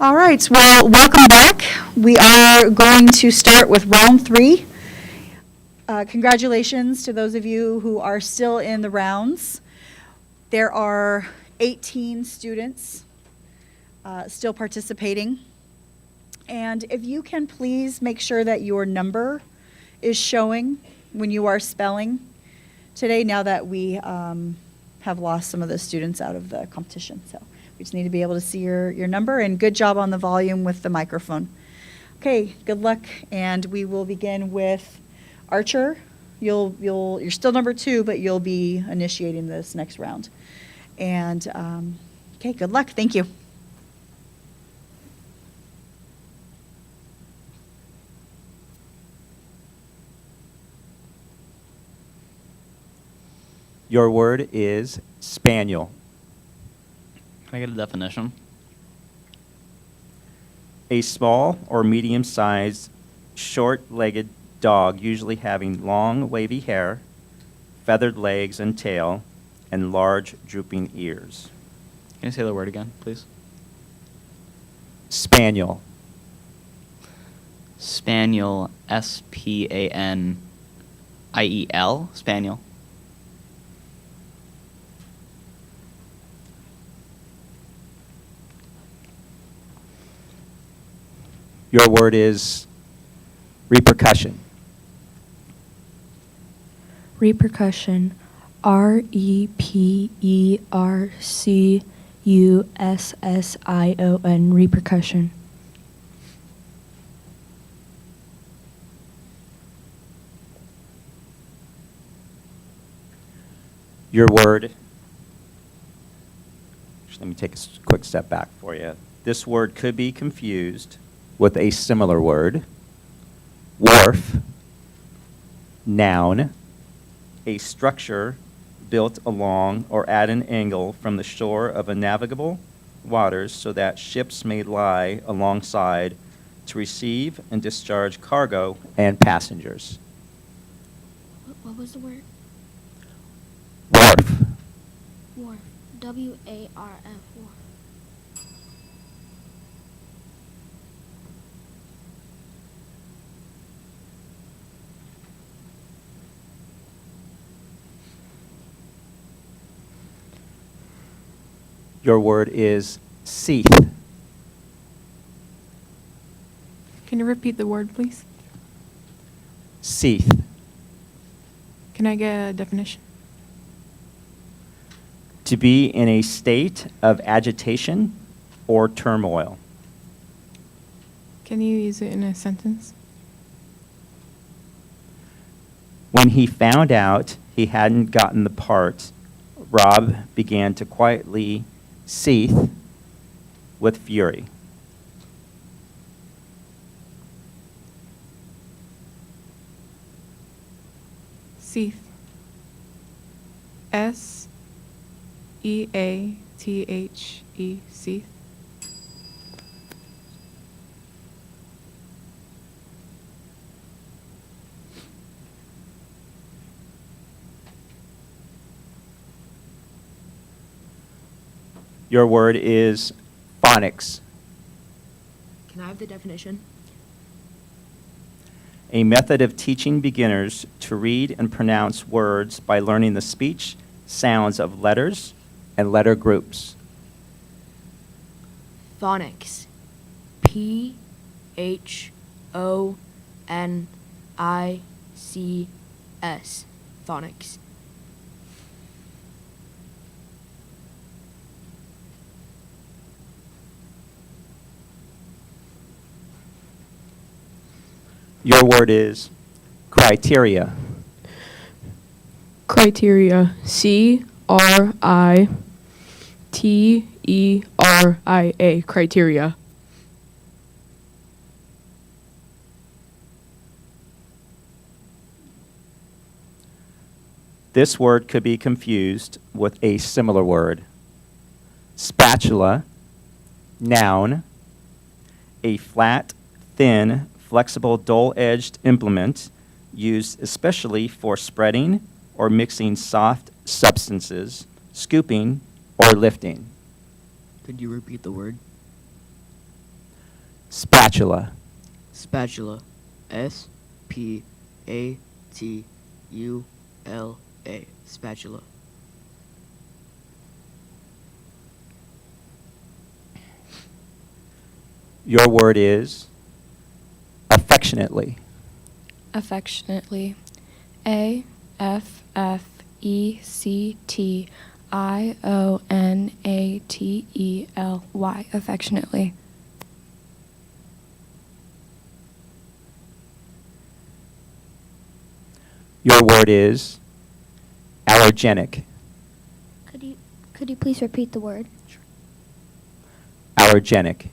All right, well, welcome back. We are going to start with round 3. Congratulations to those of you who are still in the rounds. There are 18 students still participating. And if you can please make sure that your number is showing when you are spelling today, now that we have lost some of the students out of the competition. So we just need to be able to see your number, and good job on the volume with the microphone. Okay, good luck, and we will begin with Archer. You're still number 2, but you'll be initiating this next round. And okay, good luck. Thank you. Your word is spaniel. Can I get a definition? A small or medium-sized, short-legged dog, usually having long, wavy hair, feathered legs and tail, and large, drooping ears. Can you say the word again, please? Spaniel. Spaniel, S-P-A-N-I-E-L, spaniel. Your word is repercussion. Repercussion. R-E-P-E-R-C-U-S-S-I-O-N. Repercussion. Your word, let me take a quick step back for you. This word could be confused with a similar word. Wharf, noun, a structure built along or at an angle from the shore of a navigable waters so that ships may lie alongside to receive and discharge cargo and passengers. What was the word? Wharf. Wharf. W-A-R-F. Wharf. Your word is seath. Can you repeat the word, please? Seath. Can I get a definition? To be in a state of agitation or turmoil. Can you use it in a sentence? When he found out he hadn't gotten the part, Rob began to quietly seethe with fury. Seath. S-E-A-T-H-E. Seath. Your word is phonics. Can I have the definition? A method of teaching beginners to read and pronounce words by learning the speech sounds of letters and letter groups. Phonics. P-H-O-N-I-C-S. Phonics. Your word is criteria. Criteria. C-R-I-T-E-R-I-A. Criteria. This word could be confused with a similar word. Spatula, noun, a flat, thin, flexible, dull-edged implement used especially for spreading or mixing soft substances, scooping, or lifting. Could you repeat the word? Spatula. Spatula. S-P-A-T-U-L-A. Spatula. Your word is affectionately. Affectionately. A-F-F-E-C-T-I-O-N-A-T-E-L-Y. Affectionately. Your word is allergenic. Could you please repeat the word? Allergenic.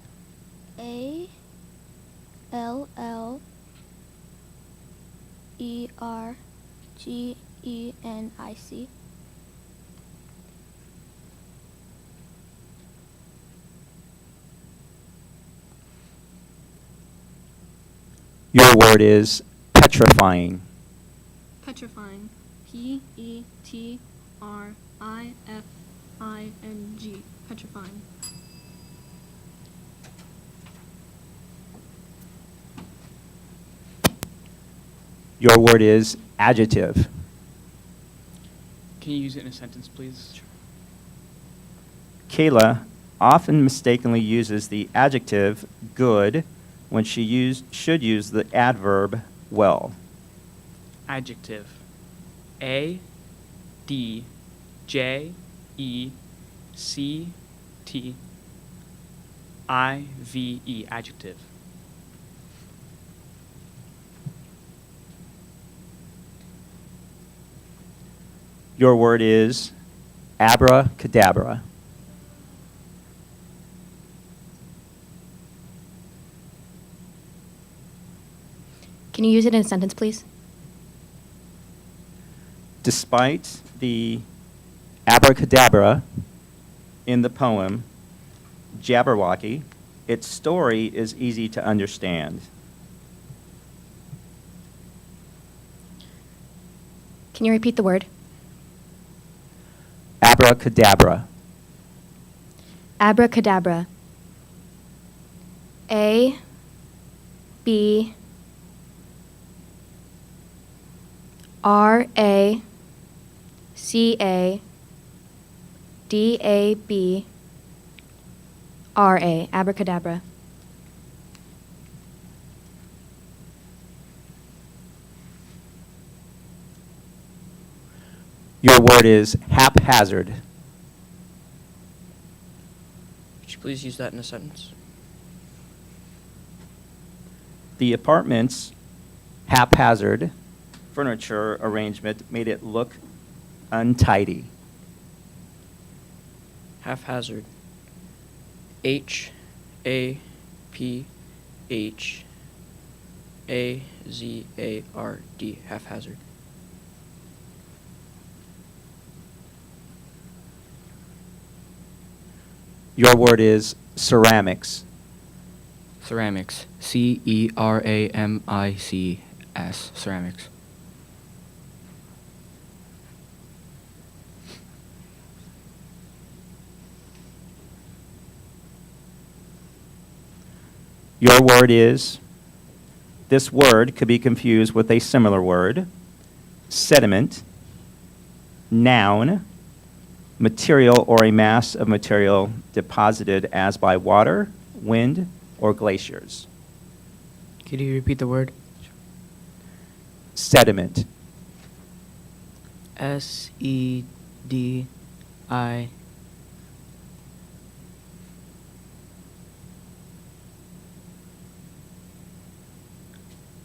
A-L-L-E-R-G-E-N-I-C. Your word is petrifying. Petrifying. P-E-T-R-I-F-I-N-G. Petrifying. Your word is adjective. Can you use it in a sentence, please? Kayla often mistakenly uses the adjective good when she should use the adverb well. Adjective. A D J E C T I V E. Adjective. Your word is abracadabra. Can you use it in a sentence, please? Despite the abracadabra in the poem Jabberwocky, its story is easy to understand. Can you repeat the word? Abracadabra. Abracadabra. A B R A C A D A B R A. Abracadabra. Your word is haphazard. Could you please use that in a sentence? The apartment's haphazard furniture arrangement made it look untidy. Haphazard. H A P H A Z A R D. Haphazard. Your word is ceramics. Ceramics. C-E-R-A-M-I-C-S. Ceramics. Your word is, this word could be confused with a similar word, sediment, noun, material or a mass of material deposited as by water, wind, or glaciers. Could you repeat the word? Sediment. S-E-D-I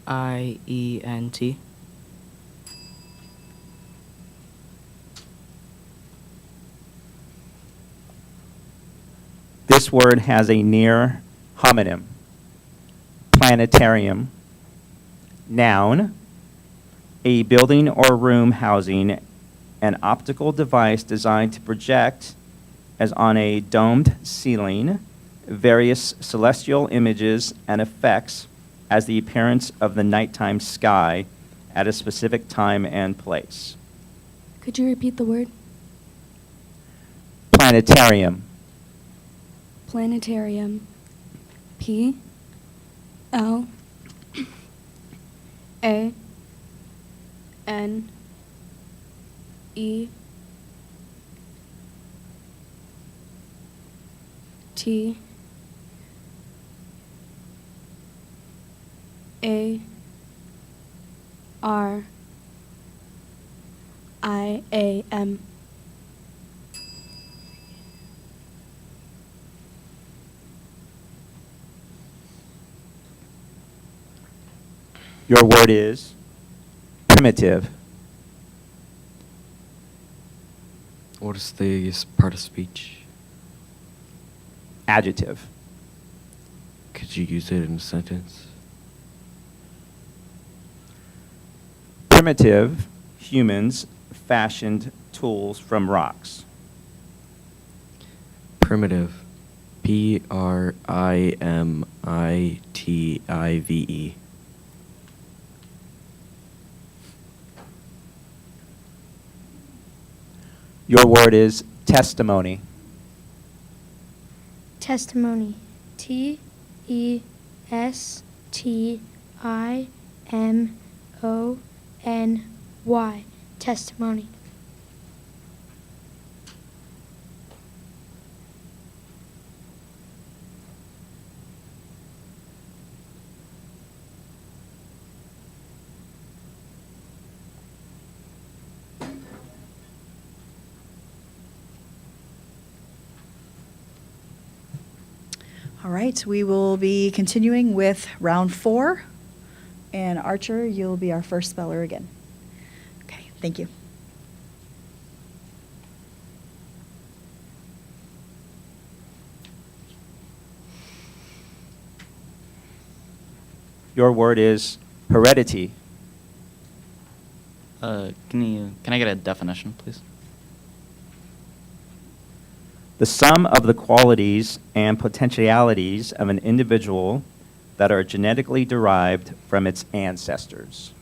I-E-N-T. This word has a near homonym. Planetarium. Noun, a building or room housing an optical device designed to project, as on a domed ceiling, various celestial images and effects as the appearance of the nighttime sky at a specific time and place. Could you repeat the word? Planetarium. Planetarium. P L A N E T A R I A M. Your word is primitive. What is the part of speech? Adjective. Could you use it in a sentence? Primitive humans fashioned tools from rocks. Primitive. Primitive. Your word is testimony. Testimony. TESTIMONY. Testimony. All right, we will be continuing with round 4. And Archer, you'll be our first speller again. Okay, thank you. Your word is heredity. Can I get a definition, please? The sum of the qualities and potentialities of an individual that are genetically derived from its ancestors.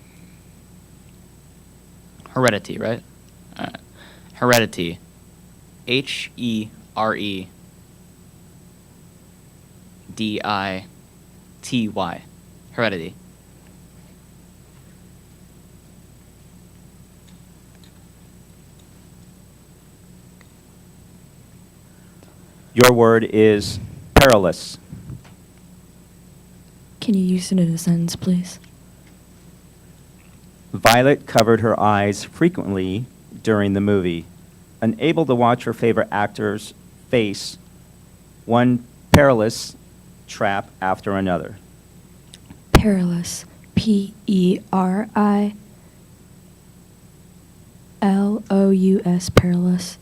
Heredity, right? Heredity. HEREDITY. Heredity. Your word is perilous. Can you use it in a sentence, please? Violet covered her eyes frequently during the movie, unable to watch her favorite actors face one perilous trap after another. Perilous. PERILOUS. Perilous.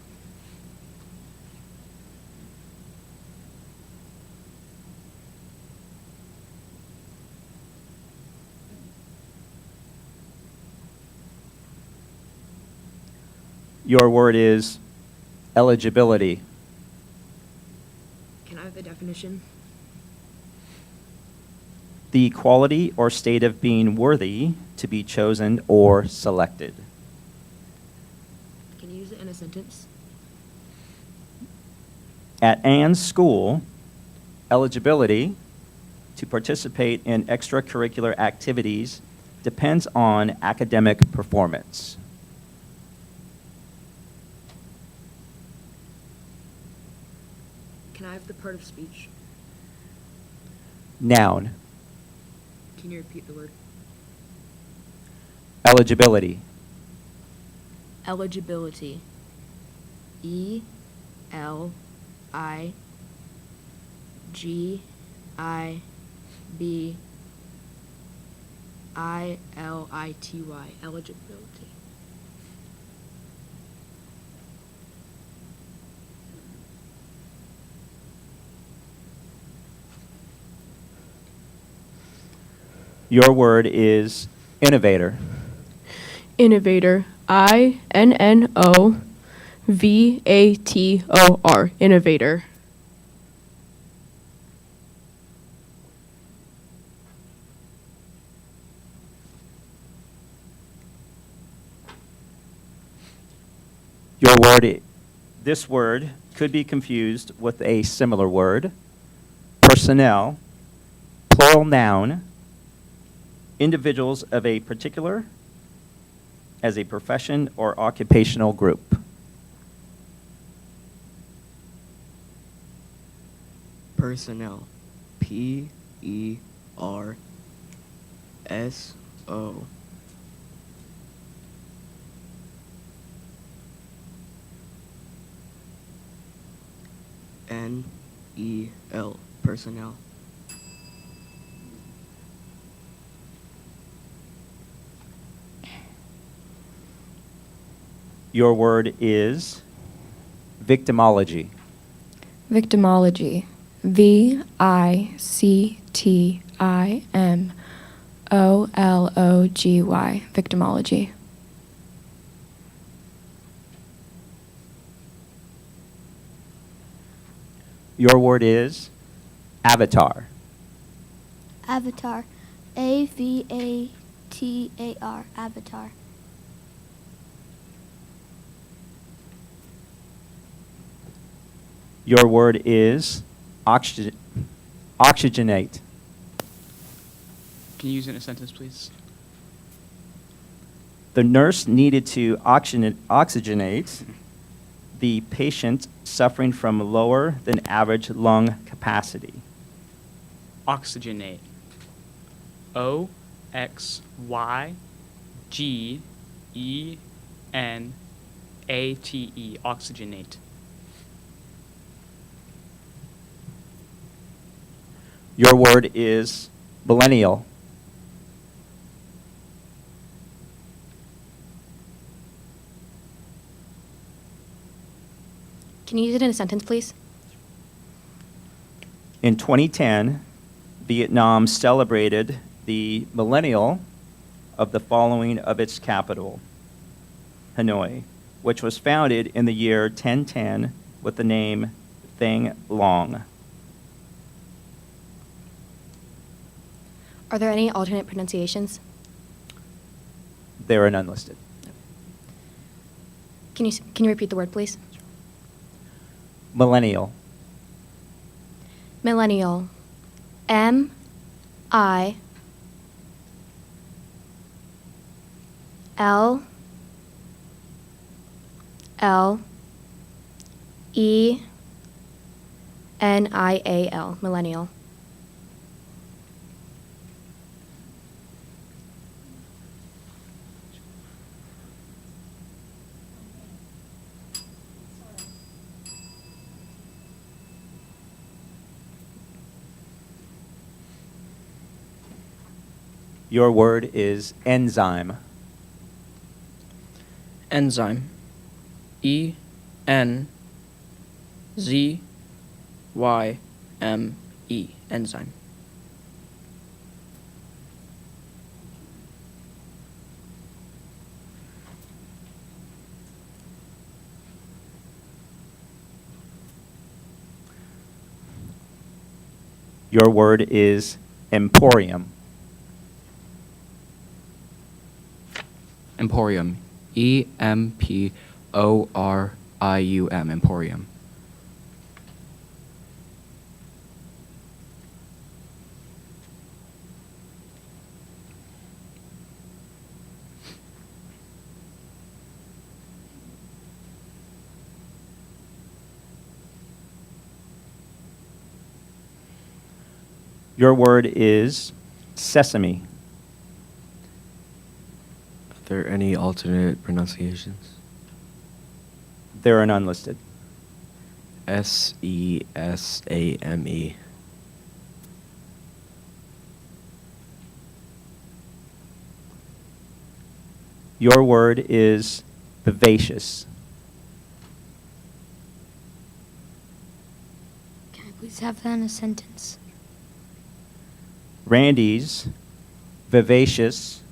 Your word is eligibility. Can I have the definition? The quality or state of being worthy to be chosen or selected. Can you use it in a sentence? At Anne's school, eligibility to participate in extracurricular activities depends on academic performance. Can I have the part of speech? Noun. Can you repeat the word? Eligibility. Eligibility. ELIGIBILITY. Eligibility. Your word is innovator. Innovator. INNOVATOR. Innovator. Your word, this word could be confused with a similar word, personnel, plural Plural noun, individuals of a particular, as a profession or occupational group. Personnel. P-E-R-S-O. N-E-L. Personnel. Your word is victimology. Victimology. V-I-C-T-I-M-O-L-O-G-Y. Victimology. Your word is avatar. Avatar. A-V-A-T-A-R. Avatar. Your word is oxygenate. Can you use it in a sentence, please? The nurse needed to oxygenate the patient suffering from lower than average lung capacity. Oxygenate. O-X-Y-G-E-N-A-T-E. Oxygenate. Your word is millennial. Can you use it in a sentence, please? In 2010, Vietnam celebrated the millennial of the following of its capital, Hanoi, which was founded in the year 1010 with the name Thang Long. Are there any alternate pronunciations? There are none listed. Can you repeat the word, please? Millennial. Millennial. M-I-L-L-E-N-N-I-A-L. Millennial. Your word is enzyme. Enzyme. E-N-Z-Y-M-E. Enzyme. Your word is emporium. Emporium. E-M-P-O-R-I-U-M. Emporium. Your word is sesame. Are there any alternate pronunciations? There are none listed. S-E-S-A-M-E. Your word is vivacious. Can I please have that in a sentence? Randy's vivacious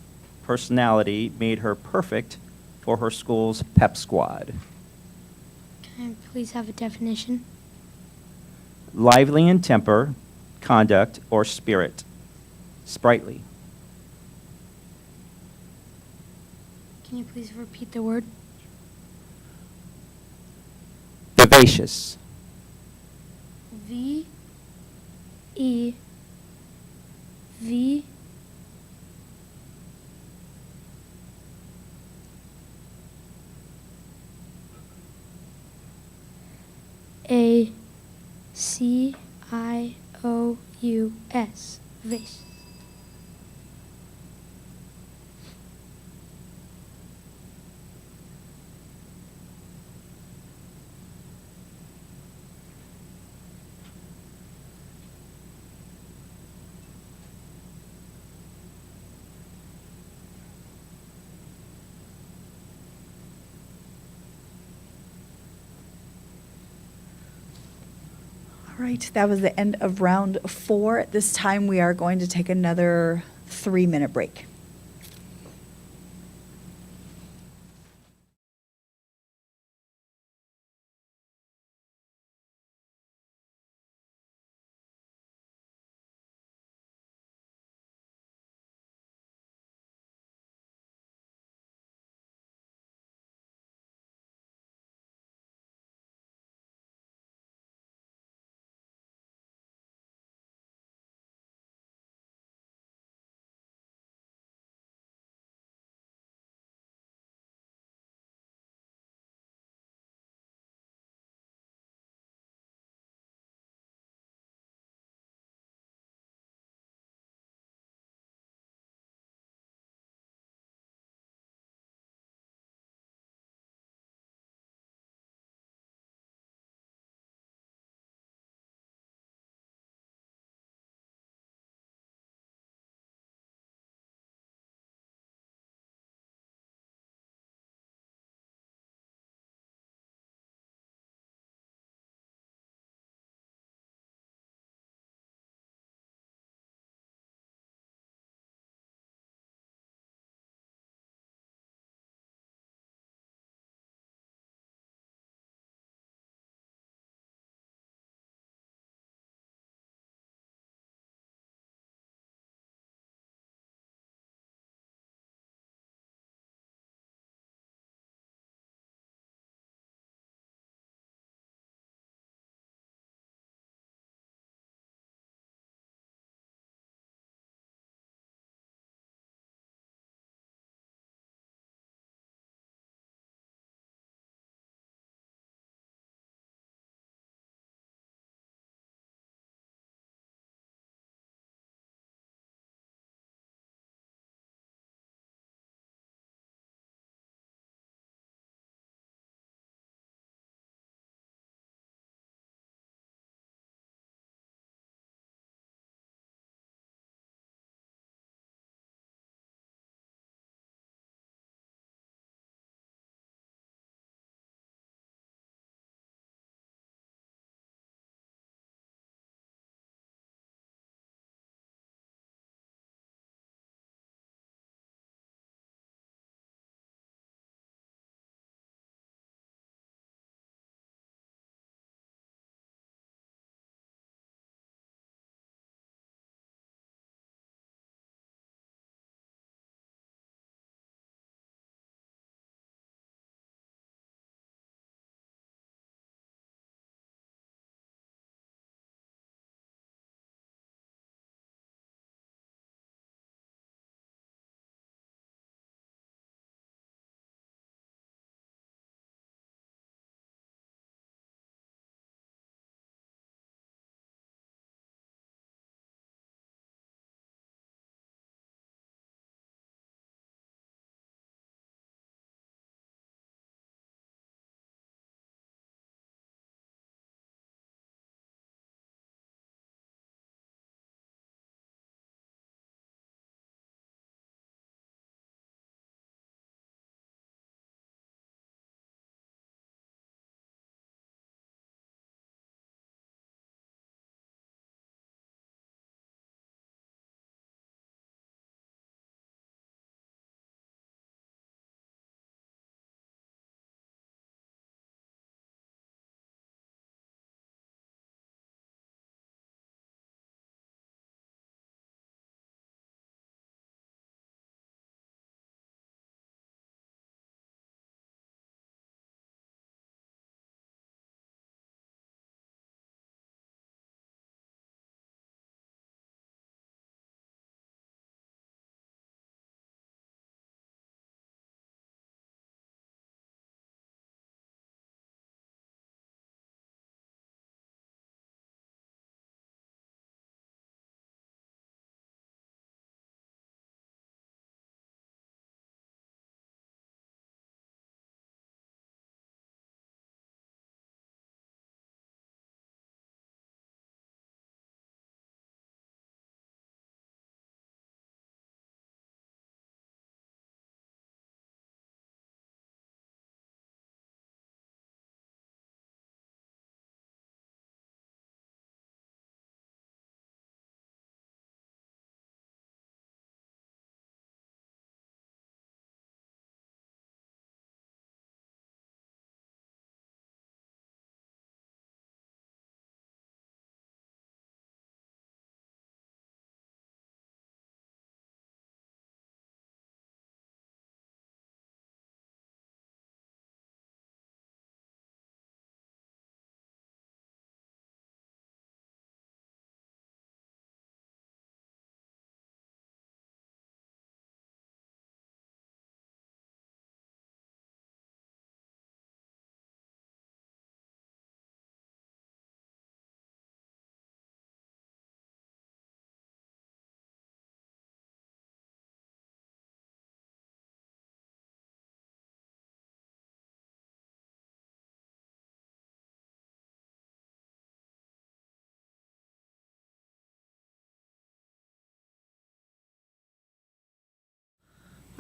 personality made her perfect for her school's pep squad. Can I please have a definition? Lively in temper, conduct, or spirit. Sprightly. Can you please repeat the word? Vivacious. V-E-V-A-C-I-O-U-S. V A C I O U S. Vis. All right, that was the end of round 4. At this time, we are going to take another 3-minute break.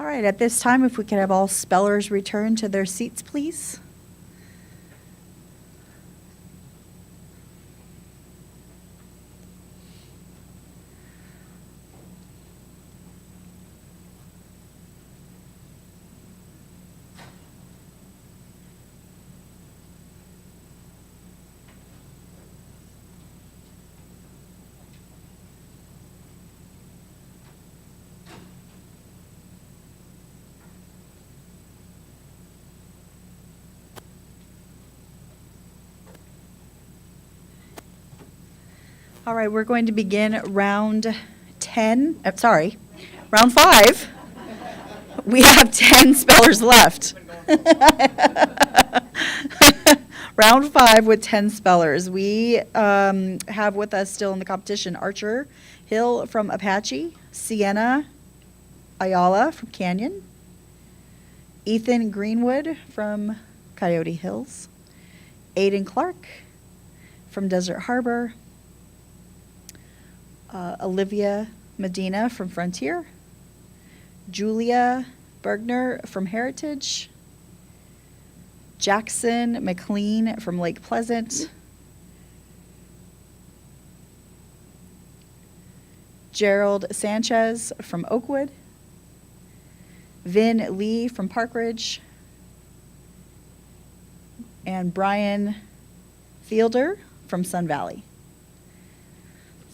All right, at this time, if we could have all spellers return to their seats, please. All right, we're going to begin round 10, round 5. We have 10 spellers left. Round 5 with 10 spellers. We have with us still in the competition Archer Hill from Apache, Sienna Ayala from Canyon, Ethan Greenwood from Coyote Hills, Aiden Clark from Desert Harbor, Olivia Medina from Frontier, Julia Bergner from Heritage, Jackson McLean from Lake Pleasant, Gerald Sanchez from Oakwood, Vin Lee from Park Ridge, and Brian Fielder from Sun Valley.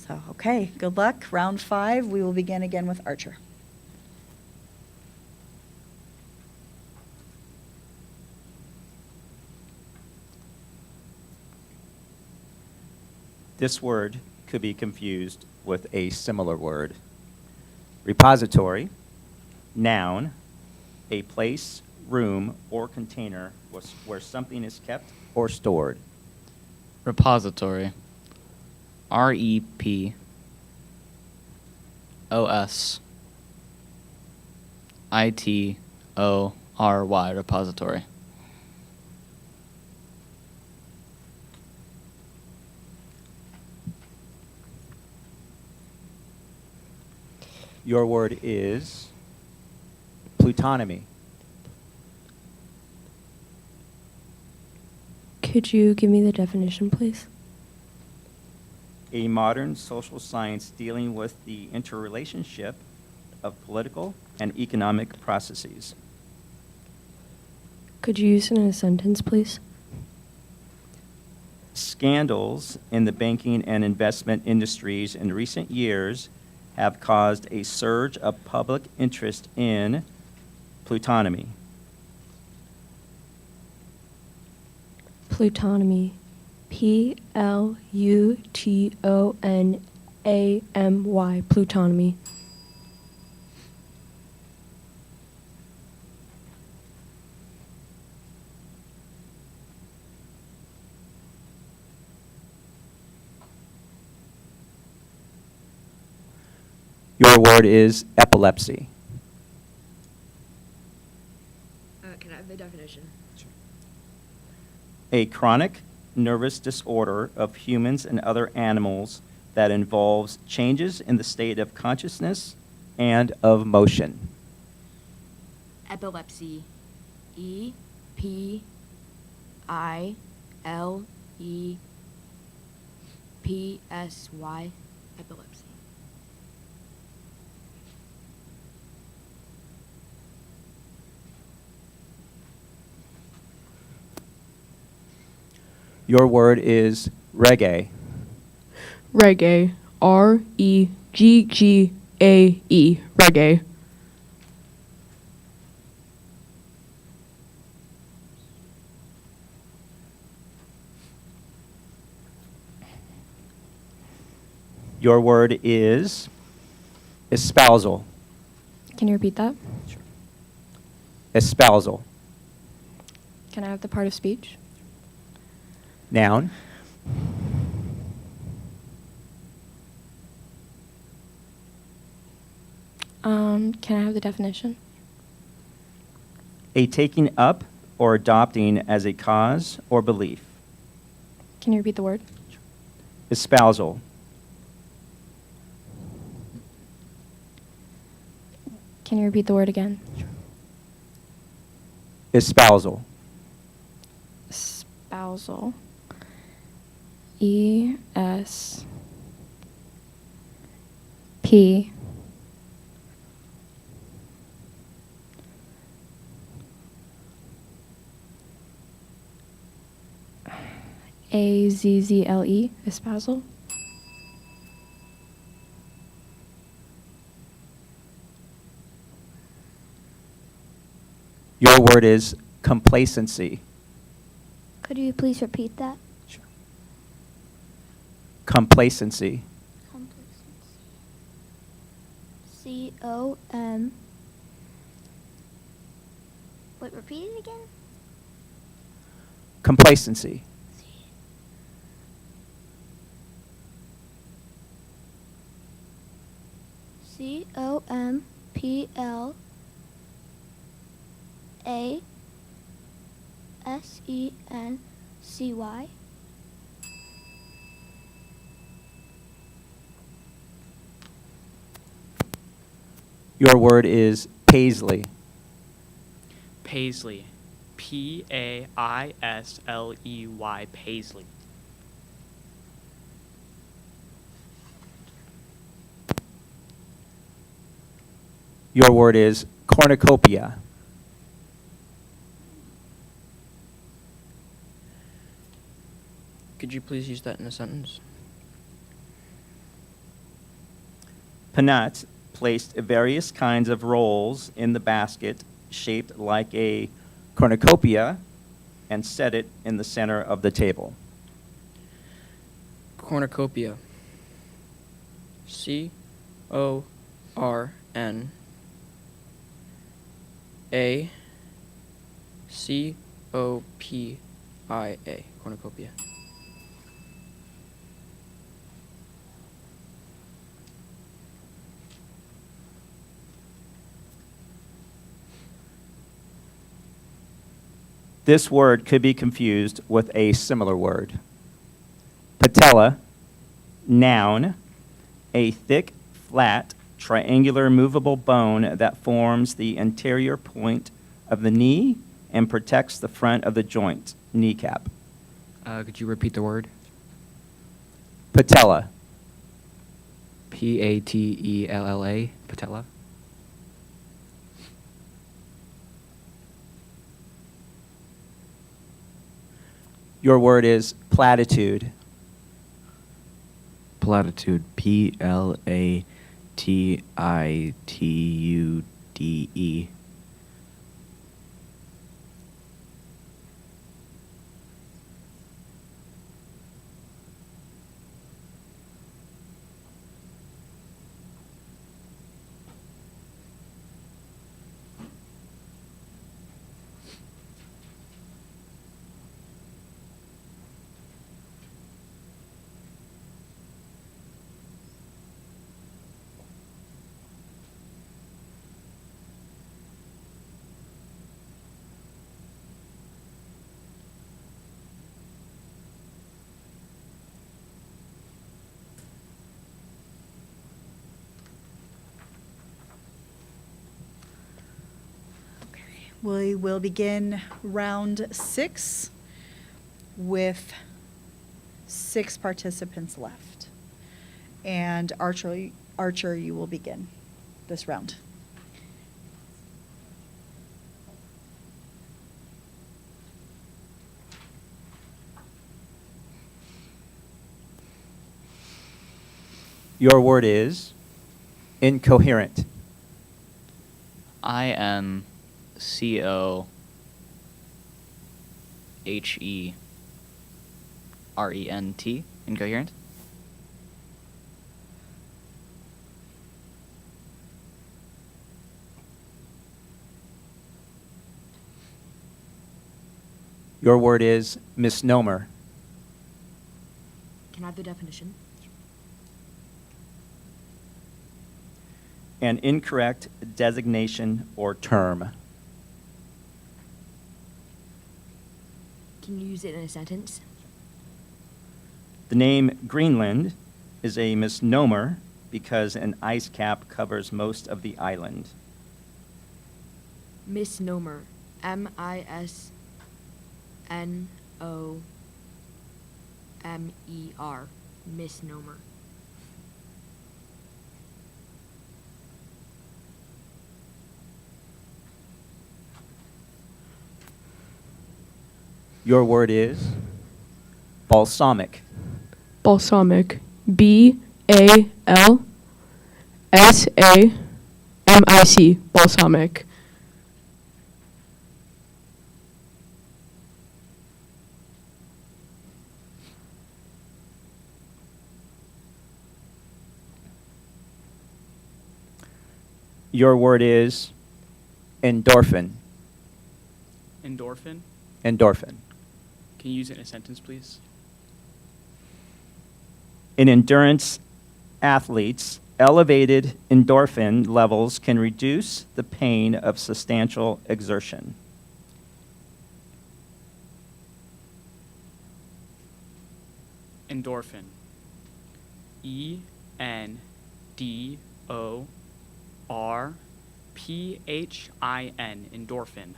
So, okay, good luck. Round 5, we will begin again with Archer. This word could be confused with a similar word. Repository, noun, a place, room, or container where something is kept or stored. Repository. REPOSITORY. Repository. Your word is plutonomy. Could you give me the definition, please? A modern social science dealing with the interrelationship of political and economic processes. Could you use it in a sentence, please? Scandals in the banking and investment industries in recent years have caused a surge of public interest in plutonomy. Plutonomy. PLUTONAMY. Plutonomy. Your word is epilepsy. Can I have the definition? A chronic nervous disorder of humans and other animals that involves changes in the state of consciousness and of motion. Epilepsy. EPILEPSY. Epilepsy. Your word is reggae. Reggae. REGGAE. Reggae. Your word is espousal. Can you repeat that? Sure. Espousal. Can I have the part of speech? Noun. Can I have the definition? A taking up or adopting as a cause or belief. Can you repeat the word? Espousal. Can Can you repeat the word again? Espousal. Espousal. E S P Azzle. Espousal. Your word is complacency. Could you please repeat that? Sure. Complacency. C-O-M. Wait, repeat it again? Complacency. C-O-M-P-L-A-S-E-N-C-Y. Your word is Paisley. Paisley. P-A-I-S-L-E-Y. Paisley. Your word is cornucopia. Could you please use that in a sentence? Panat placed various kinds of rolls in the basket shaped like a cornucopia and set it in the center of the table. Cornucopia. C-O-R-N-A-C-O-P-I-A. Cornucopia. This word could be confused with a similar word. Patella, noun, a thick, flat, triangular movable bone that forms the anterior point of the knee and protects the front of the joint, kneecap. Could you repeat the word? Patella. P-A-T-E-L-L-A. Patella. Your word is platitude. Platitude. P-L-A-T-I-T-U-D-E. We will begin round 6 with 6 participants left. And Archer, you will begin this round. Your word is incoherent. I-N-C-O-H-E-R-E-N-T. Incoherent. Your word is misnomer. Can I have the definition? An incorrect designation or term. Can you use it in a sentence? The name Greenland is a misnomer because an ice cap covers most of the island. Misnomer. Misnomer. Misnomer. Your word is balsamic. Balsamic. BALSAMIC. Balsamic. Your word is endorphin. Endorphin. Endorphin. Can you use it in a sentence, please? In endurance athletes, elevated endorphin levels can reduce the pain of substantial exertion. Endorphin. ENDORPHIN. Endorphin.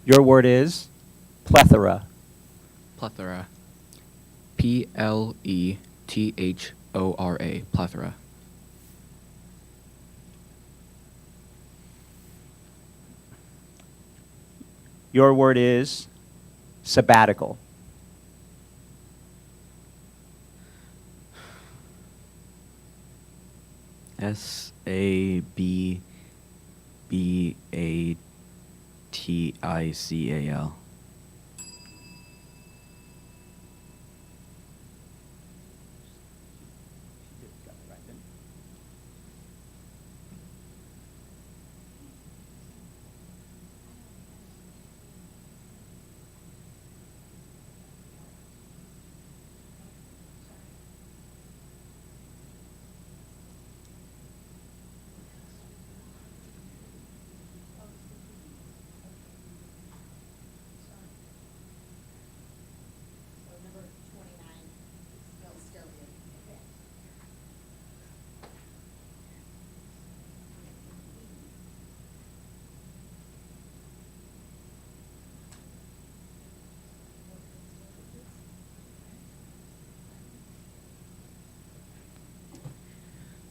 Your word is plethora. Plethora. PLETHORA. Plethora. Your word is sabbatical. SABBATICAL.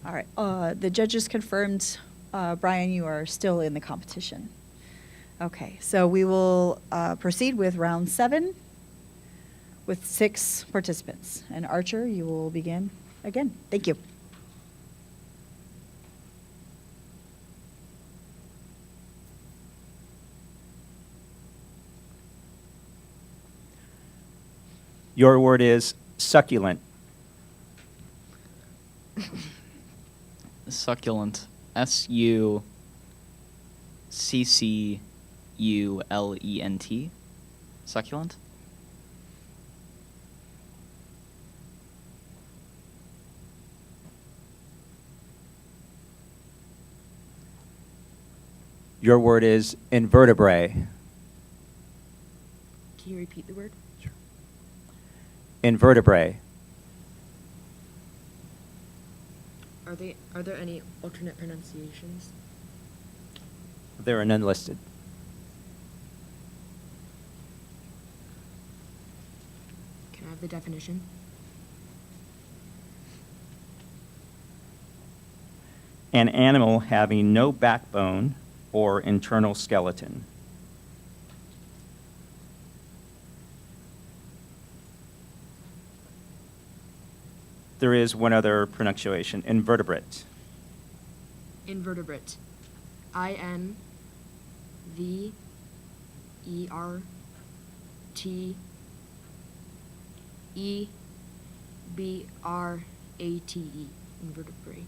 All right, the judges confirmed, Brian, you are still in the competition. Okay, so we will proceed with round 7 with 6 participants. And Archer, you will begin again. Thank you. Your word is succulent. Succulent. SUCCULENT. Succulent. Your word is invertebrate. Can you repeat the word? Sure. Invertebrate. Are there any alternate pronunciations? There are none listed. Can I have the definition? An animal having no backbone or internal skeleton. There is one other pronunciation, invertebrate. Invertebrate. INVERTEBRATE. Invertebrate.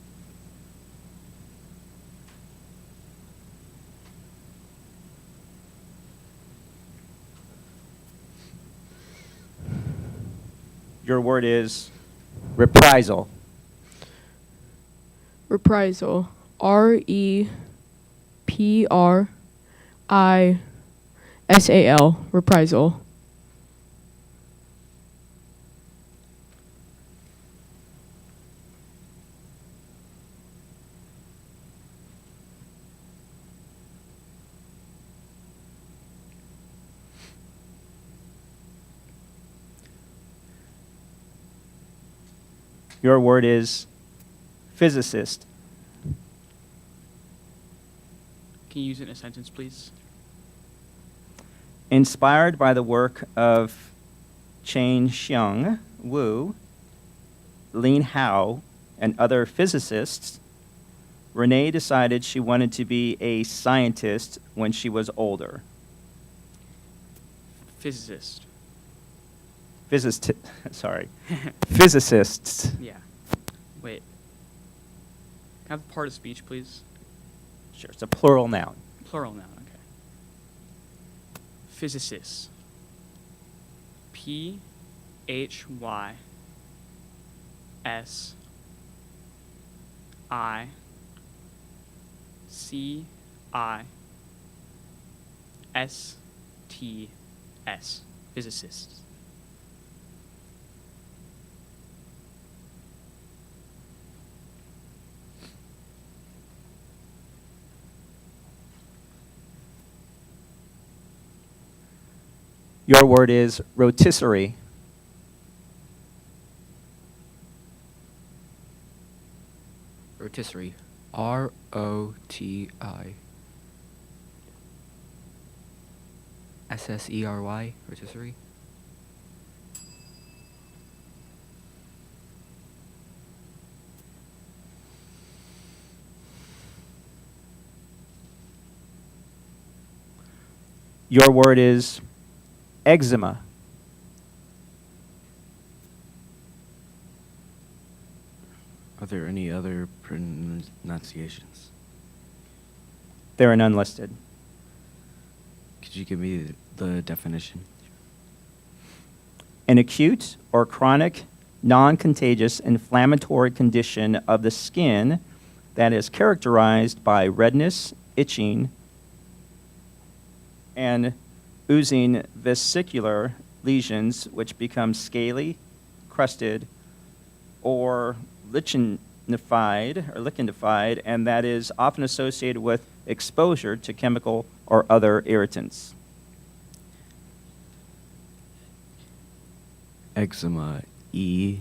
Your word is Reprisal. Reprisal. REPRISAL. Reprisal. Your word is physicist. Can you use it in a sentence, please? Inspired by the work of Chen-Xiang Wu, Lin Hao, and other physicists, Renee decided she wanted to be a scientist when she was older. Physicist. Physicists. Yeah. Wait. Can I have part of speech, please? Sure, it's a plural noun. Plural noun, okay. Physicists. Physicists. Physicists. Your word is rotisserie. Rotisserie. ROTI. SSERY. Rotisserie. Your word is eczema. Are there any other pronunciations? There are none listed. Could you give me the definition? An acute or chronic, non-contagious inflammatory condition of the skin that is characterized by redness, itching, and oozing vesicular lesions which become scaly, crusted, or lichenified, and that is often associated with exposure to chemical or other irritants. Eczema. ECZEMA.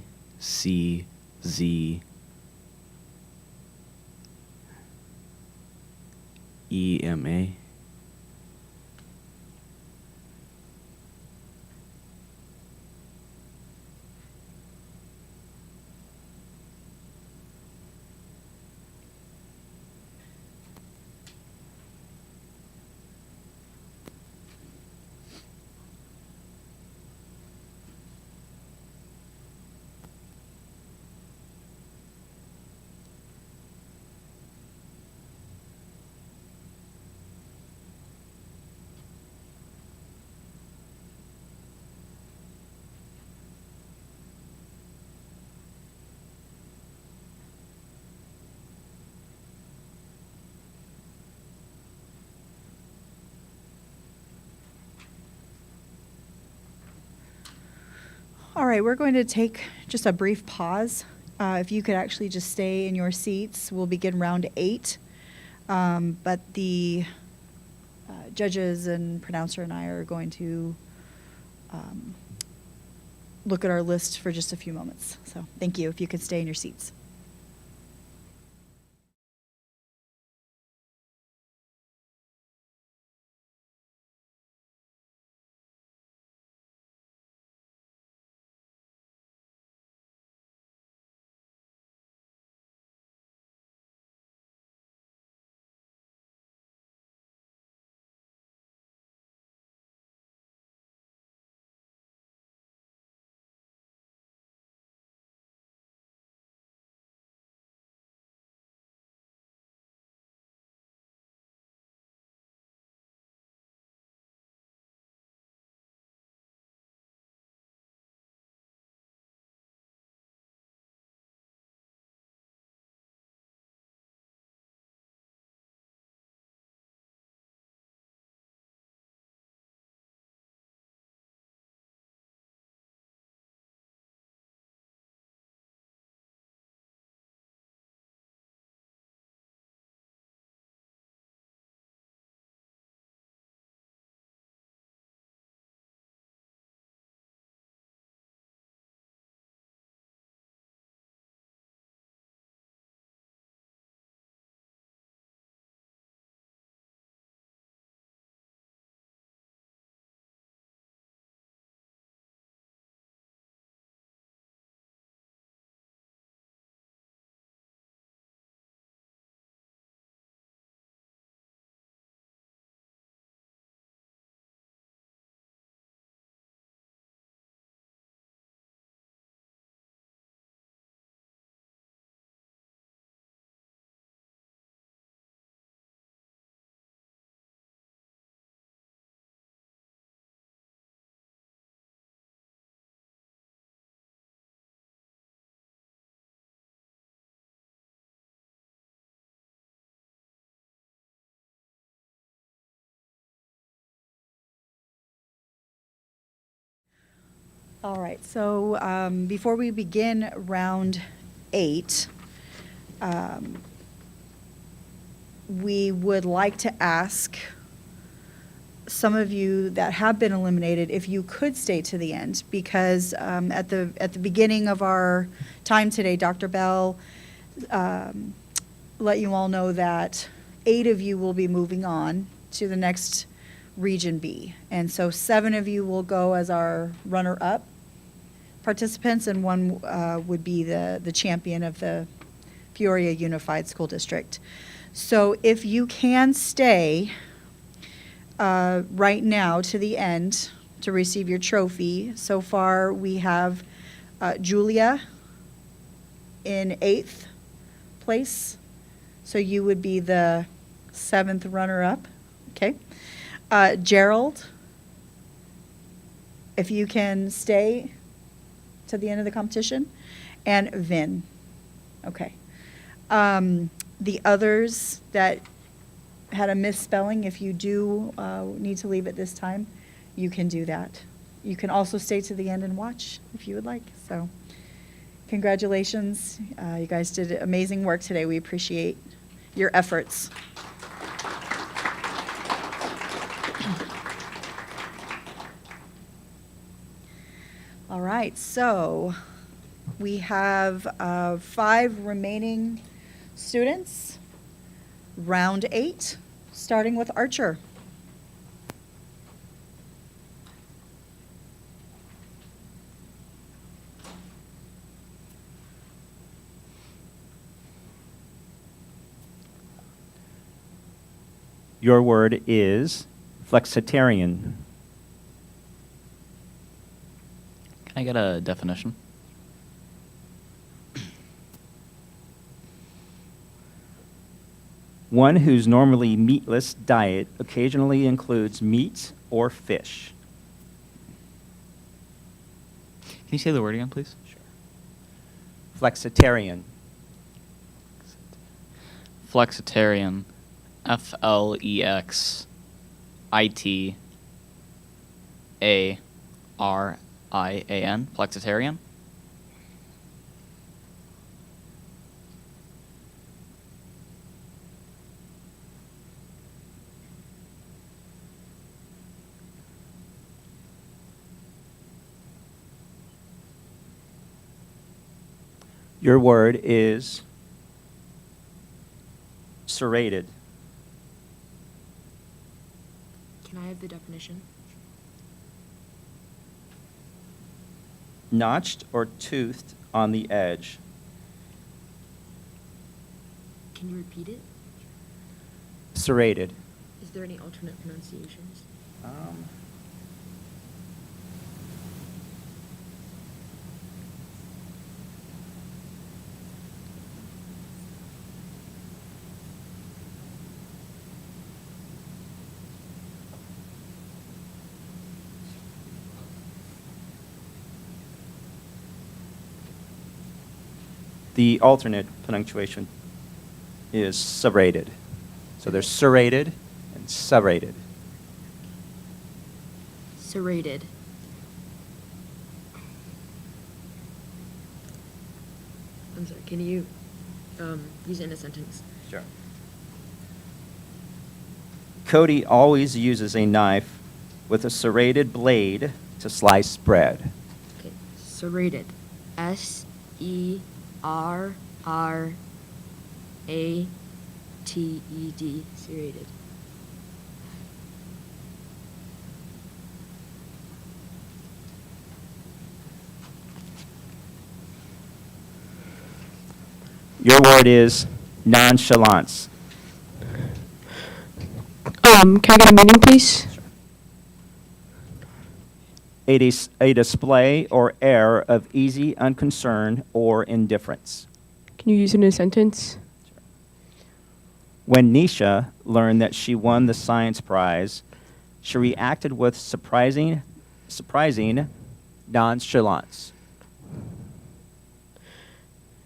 All right, we're going to take just a brief pause. If you could actually just stay in your seats, we'll begin round 8. But the judges and pronouncer and I are going to look at our list for just a few moments. So thank you. If you could stay in your seats. All right, so before we begin round 8, we would like to ask some of you that have been eliminated if you could stay to the end, because at the beginning of our time today, Dr. Bell let you all know that 8 of you will be moving on to the next Region B. And so 7 of you will go as our runner-up participants, and 1 would be the champion of the Peoria Unified School District. So if you can stay right now to the end to receive your trophy, so far we have Julia in 8th place. So you would be the 7th runner-up, okay? Gerald, if you can stay to the end of the competition, and Vin, okay. The others that had a misspelling, if you do need to leave at this time, you can do that. You can also stay to the end and watch if you would like. So congratulations. You guys did amazing work today. We appreciate your efforts. All right, so we have 5 remaining students. Round 8, starting with Archer. Your word is flexitarian. Can I get a definition? One whose normally meatless diet occasionally includes meat or fish. Can you say the word again, please? Sure. Flexitarian. Flexitarian. Flexitarian. Flexitarian. Your word is serrated. Can I have the definition? Notched or toothed on the edge. Can you repeat it? Serrated. Is there any alternate pronunciations? The alternate punctuation is serrated. So there's serrated and serrated. Serrated. I'm sorry, can you use it in a sentence? Sure. Cody always uses a knife with a serrated blade to slice bread. Okay, serrated. S-E-R-R-A-T-E-D. Serrated. Your word is nonchalance. Can I get a meaning, please? A display or air of easy unconcern or indifference. Can you use it in a sentence? When Nisha learned that she won the science prize, she reacted with surprising nonchalance.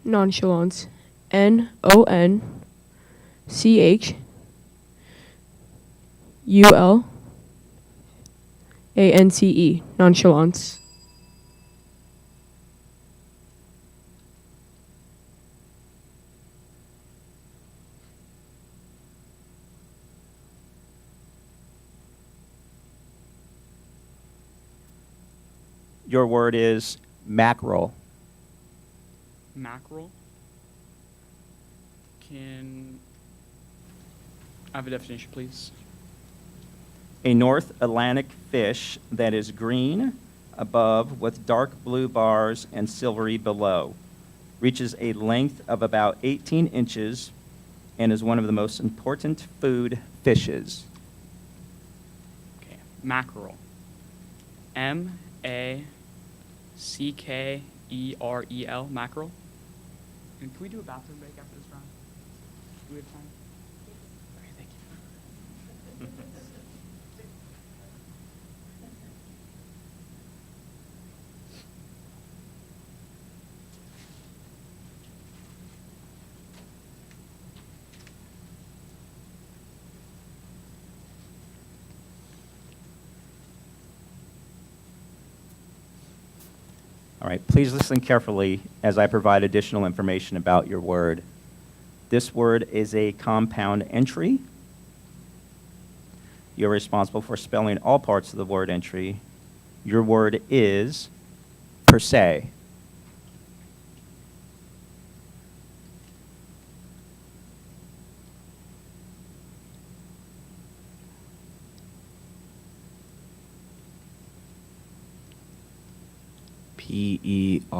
Nonchalance. N-O-N-C-H-U-L-A-N-C-E. Nonchalance. Your word is mackerel. Mackerel. Can I have a definition, please? A North Atlantic fish that is green above with dark blue bars and silvery below. Reaches a length of about 18 inches and is one of the most important food fishes. Okay. Mackerel. Mackerel. Mackerel. And can we do a bathroom break after this round? Do we have time? Okay, thank you. All right, please listen carefully as I provide additional information about your word. This word is a compound entry. You're responsible for spelling all parts of the word entry. Your word is per se. PER-SAY.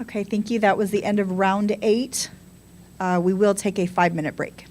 Okay, thank you. That was the end of round 8. We will take a 5-minute break.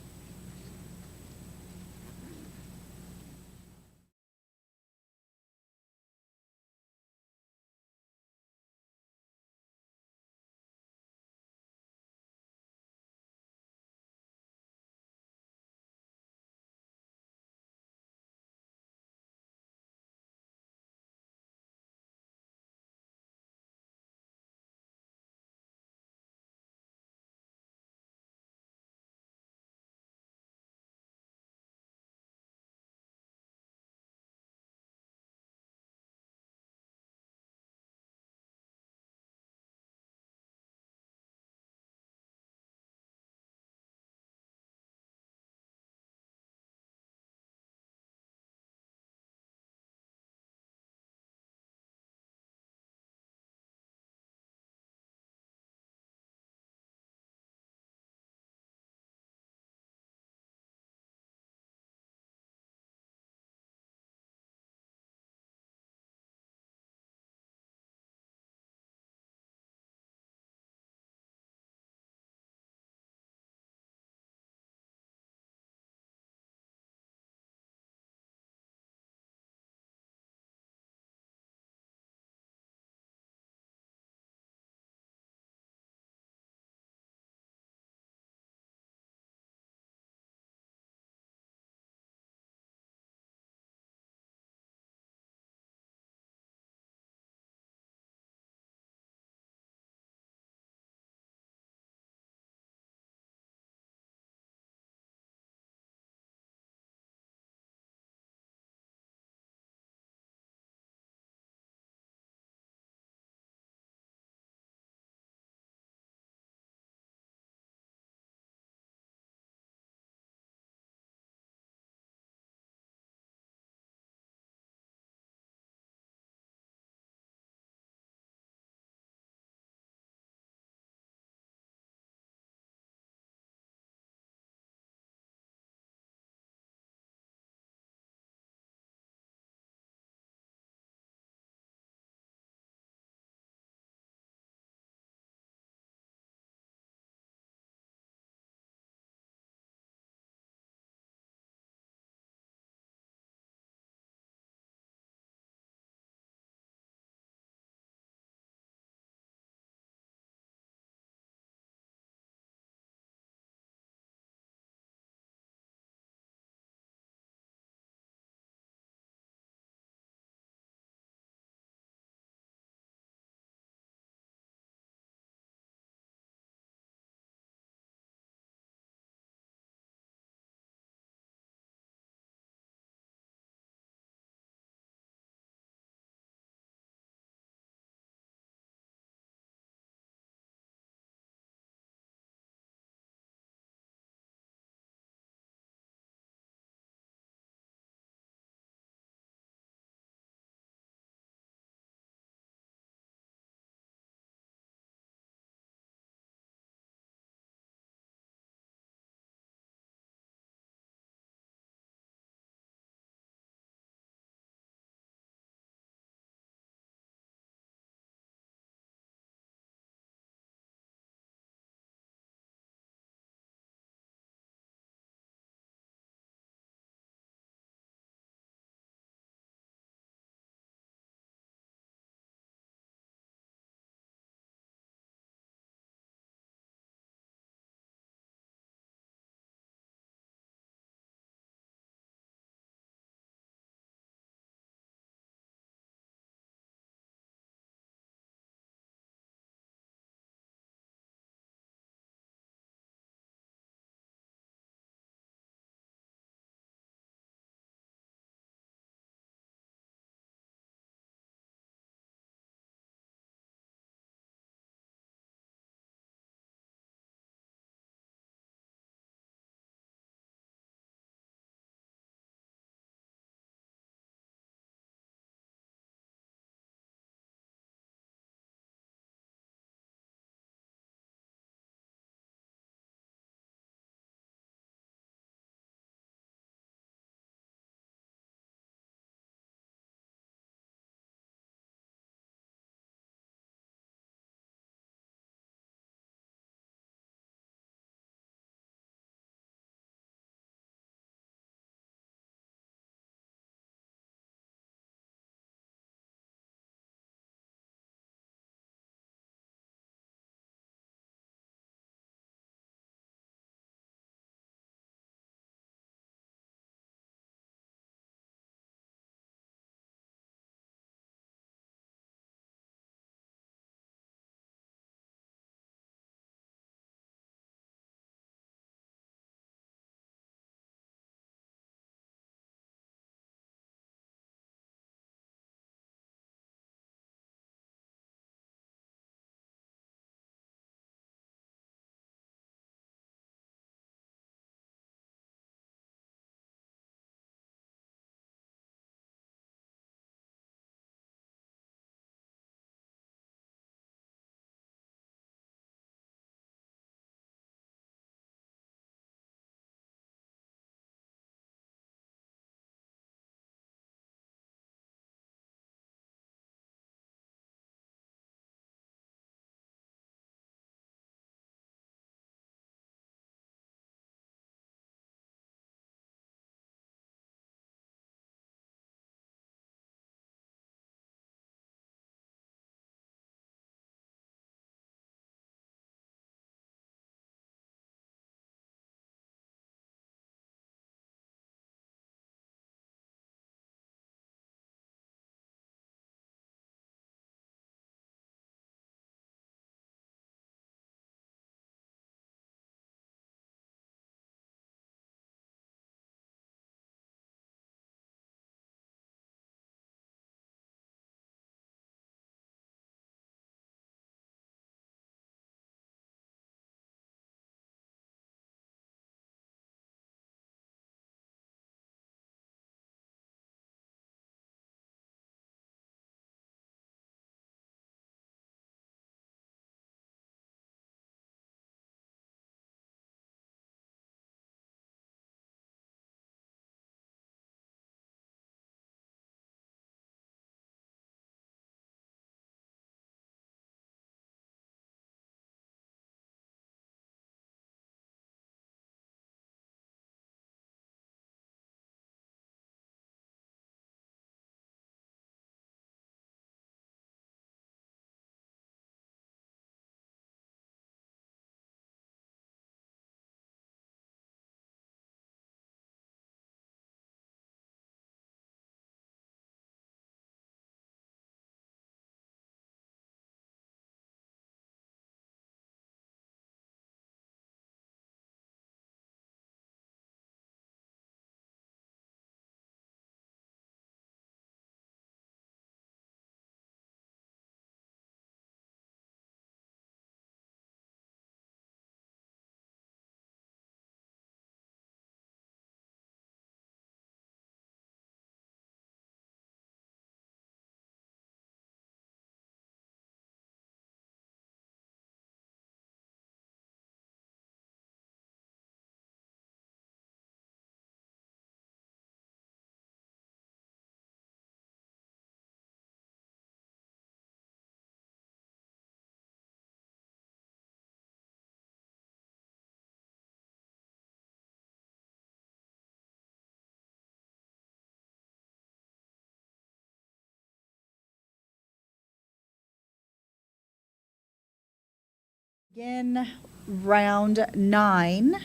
Begin round 9.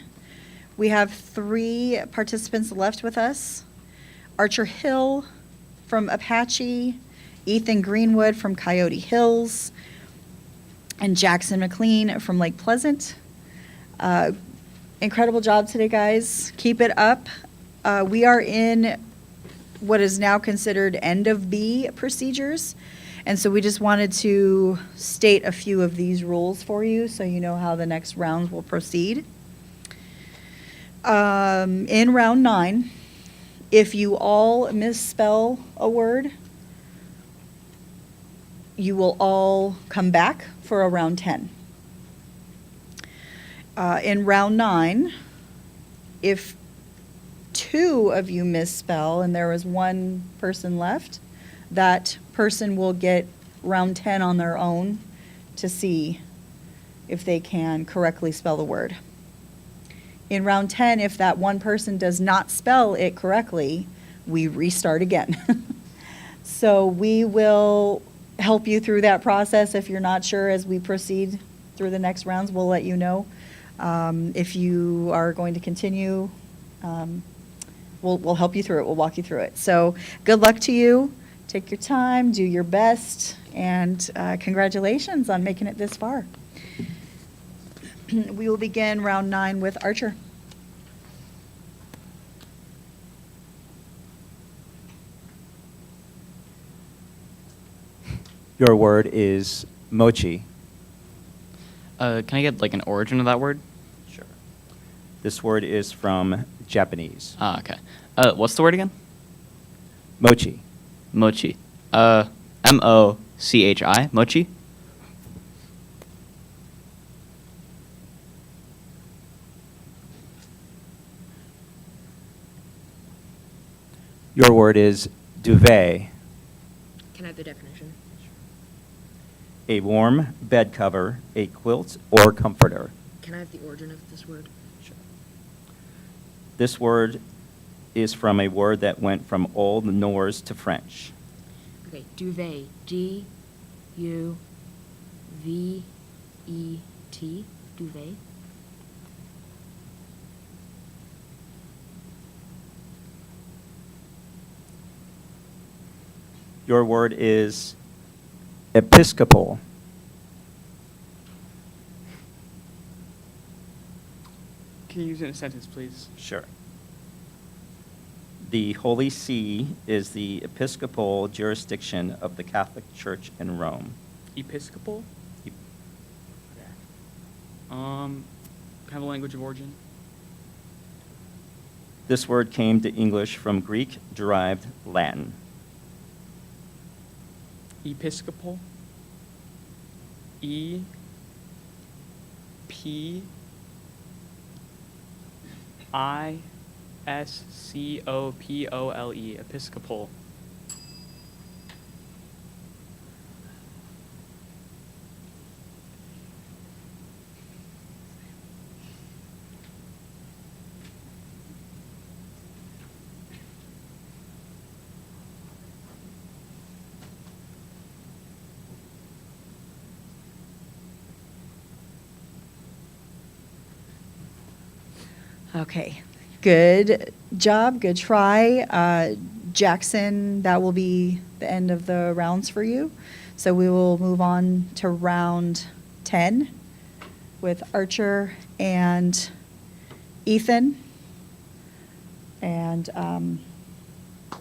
We have 3 participants left with us. Archer Hill from Apache, Ethan Greenwood from Coyote Hills, and Jackson McLean from Lake Pleasant. Incredible job today, guys. Keep it up. We are in what is now considered end of B procedures. And so we just wanted to state a few of these rules for you so you know how the next rounds will proceed. In round 9, if you all misspell a word, you will all come back for a round 10. In round 9, if 2 of you misspell and there is 1 person left, that person will get round 10 on their own to see if they can correctly spell the word. In round 10, if that 1 person does not spell it correctly, we restart again. So we will help you through that process. If you're not sure as we proceed through the next rounds, we'll let you know. If you are going to continue, we'll help you through it. We'll walk you through it. So good luck to you. Take your time, do your best, and congratulations on making it this far. We will begin round 9 with Archer. Your word is mochi. Can I get like an origin of that word? Sure. This word is from Japanese. Ah, okay. What's the word again? Mochi. Mochi. M-O-C-H-I. Mochi. Your word is duvet. Can I have the definition? A warm bed cover, a quilt, or comforter. Can I have the origin of this word? Sure. This word is from a word that went from Old Norse to French. Okay, duvet. D-U-V-E-T. Duvet. Your word is episcopal. Can you use it in a sentence, please? Sure. The Holy See is the episcopal jurisdiction of the Catholic Church in Rome. Episcopal? E- Kind of a language of origin? This word came to English from Greek-derived Latin. Episcopal? E P I S C O P O L E. Episcopal. Okay, good job, good try. Jackson, that will be the end of the rounds for you. So we will move on to round 10 with Archer and Ethan. And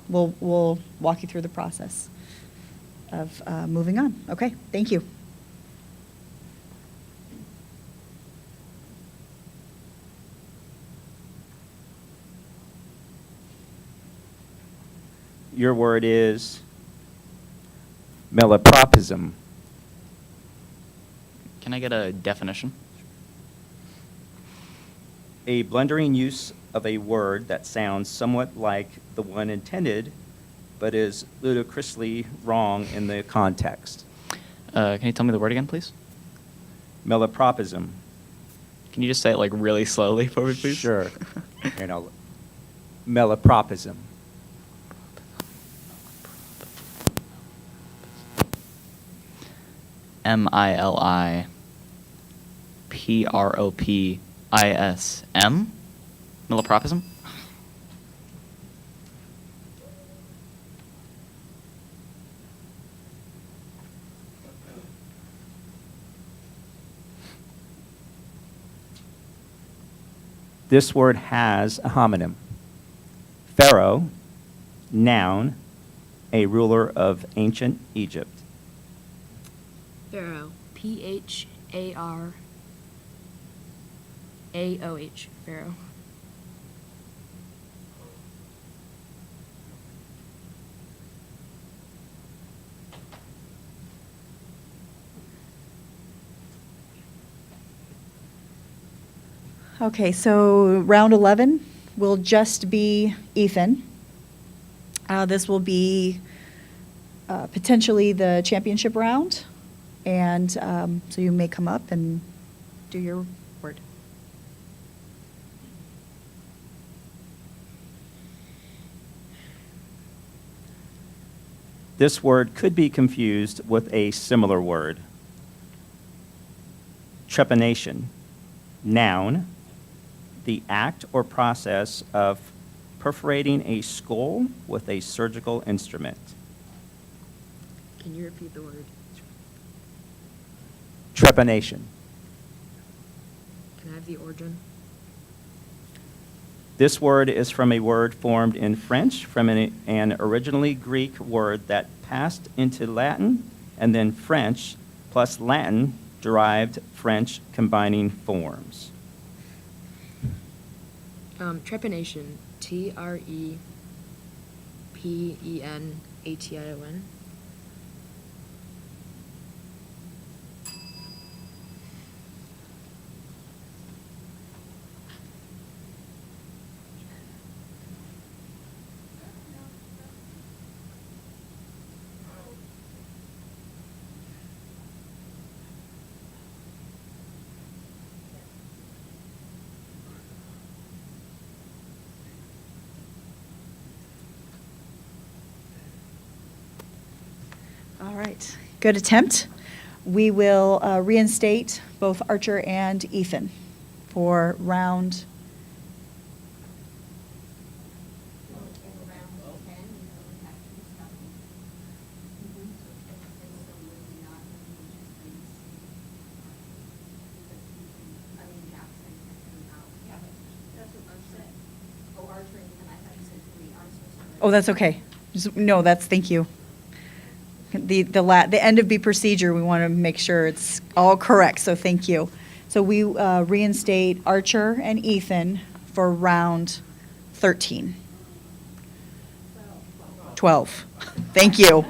we'll walk you through the process of moving on. Okay, thank you. Your word is malapropism. Can I get a definition? A blundering use of a word that sounds somewhat like the one intended, but is ludicrously wrong in the context. Can you tell me the word again, please? Malapropism. Can you just say it like really slowly for me, please? Sure. Here, now, malapropism. Propism? Malapropism? This word has a homonym. Pharaoh, noun, a ruler of ancient Egypt. Pharaoh. P-H-A-R-A-O-H. Pharaoh. Okay, so round 11 will just be Ethan. This will be potentially the championship round, and so you may come up and do your word. This word could be confused with a similar word. Trepanation, noun, the act or process of perforating a skull with a surgical instrument. Can you repeat the word? Trepanation. Can I have the origin? This word is from a word formed in French from an originally Greek word that passed into Latin, and then French plus Latin derived French combining forms. Trepanation. T-R-E-P-E-N-A-T-I-O-N. All right, good attempt. We will reinstate both Archer and Ethan for round. Oh, that's okay. No, thank you. The end of B procedure, we want to make sure it's all correct, so thank you. So we reinstate Archer and Ethan for round 13. 12. Thank you.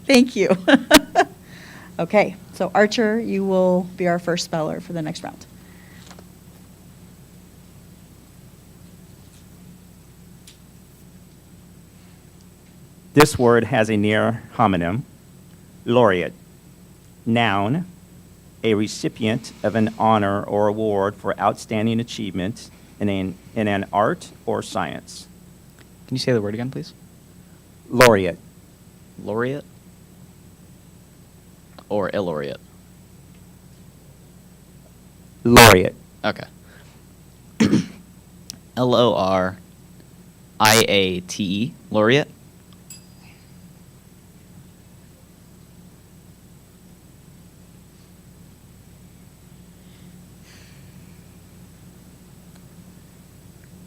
Thank you. Okay, so Archer, you will be our first speller for the next round. This word has a near homonym. Laureate, noun, a recipient of an honor or award for outstanding achievement in an art or science. Can you say the word again, please? Laureate. Laureate? Or illaureate? Laureate. Okay. L-O-R-I-A-T-E, laureate?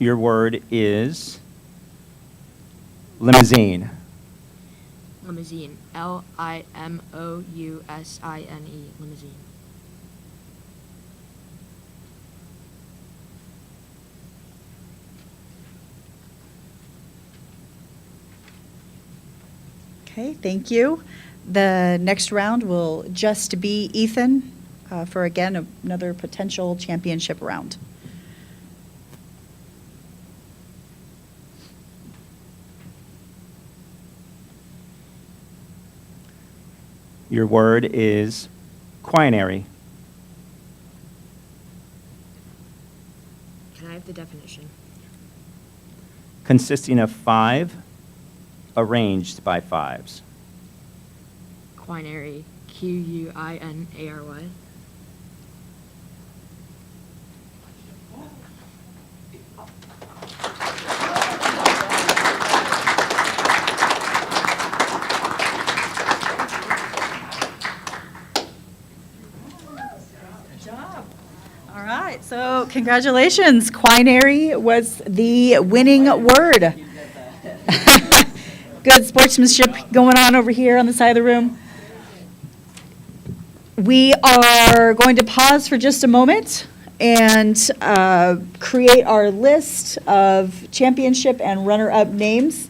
Your word is limousine. Limousine. L-I-M-O-U-S-I-N-E. Limousine. Okay, thank you. The next round will just be Ethan for, again, another potential championship round. Your word is quinary. Can I have the definition? Consisting of 5 arranged by 5s. Quinary. Quinary. All right, so congratulations. Quinary was the winning word. Good sportsmanship going on over here on the side of the room. We are going to pause for just a moment and create our list of championship and runner-up names.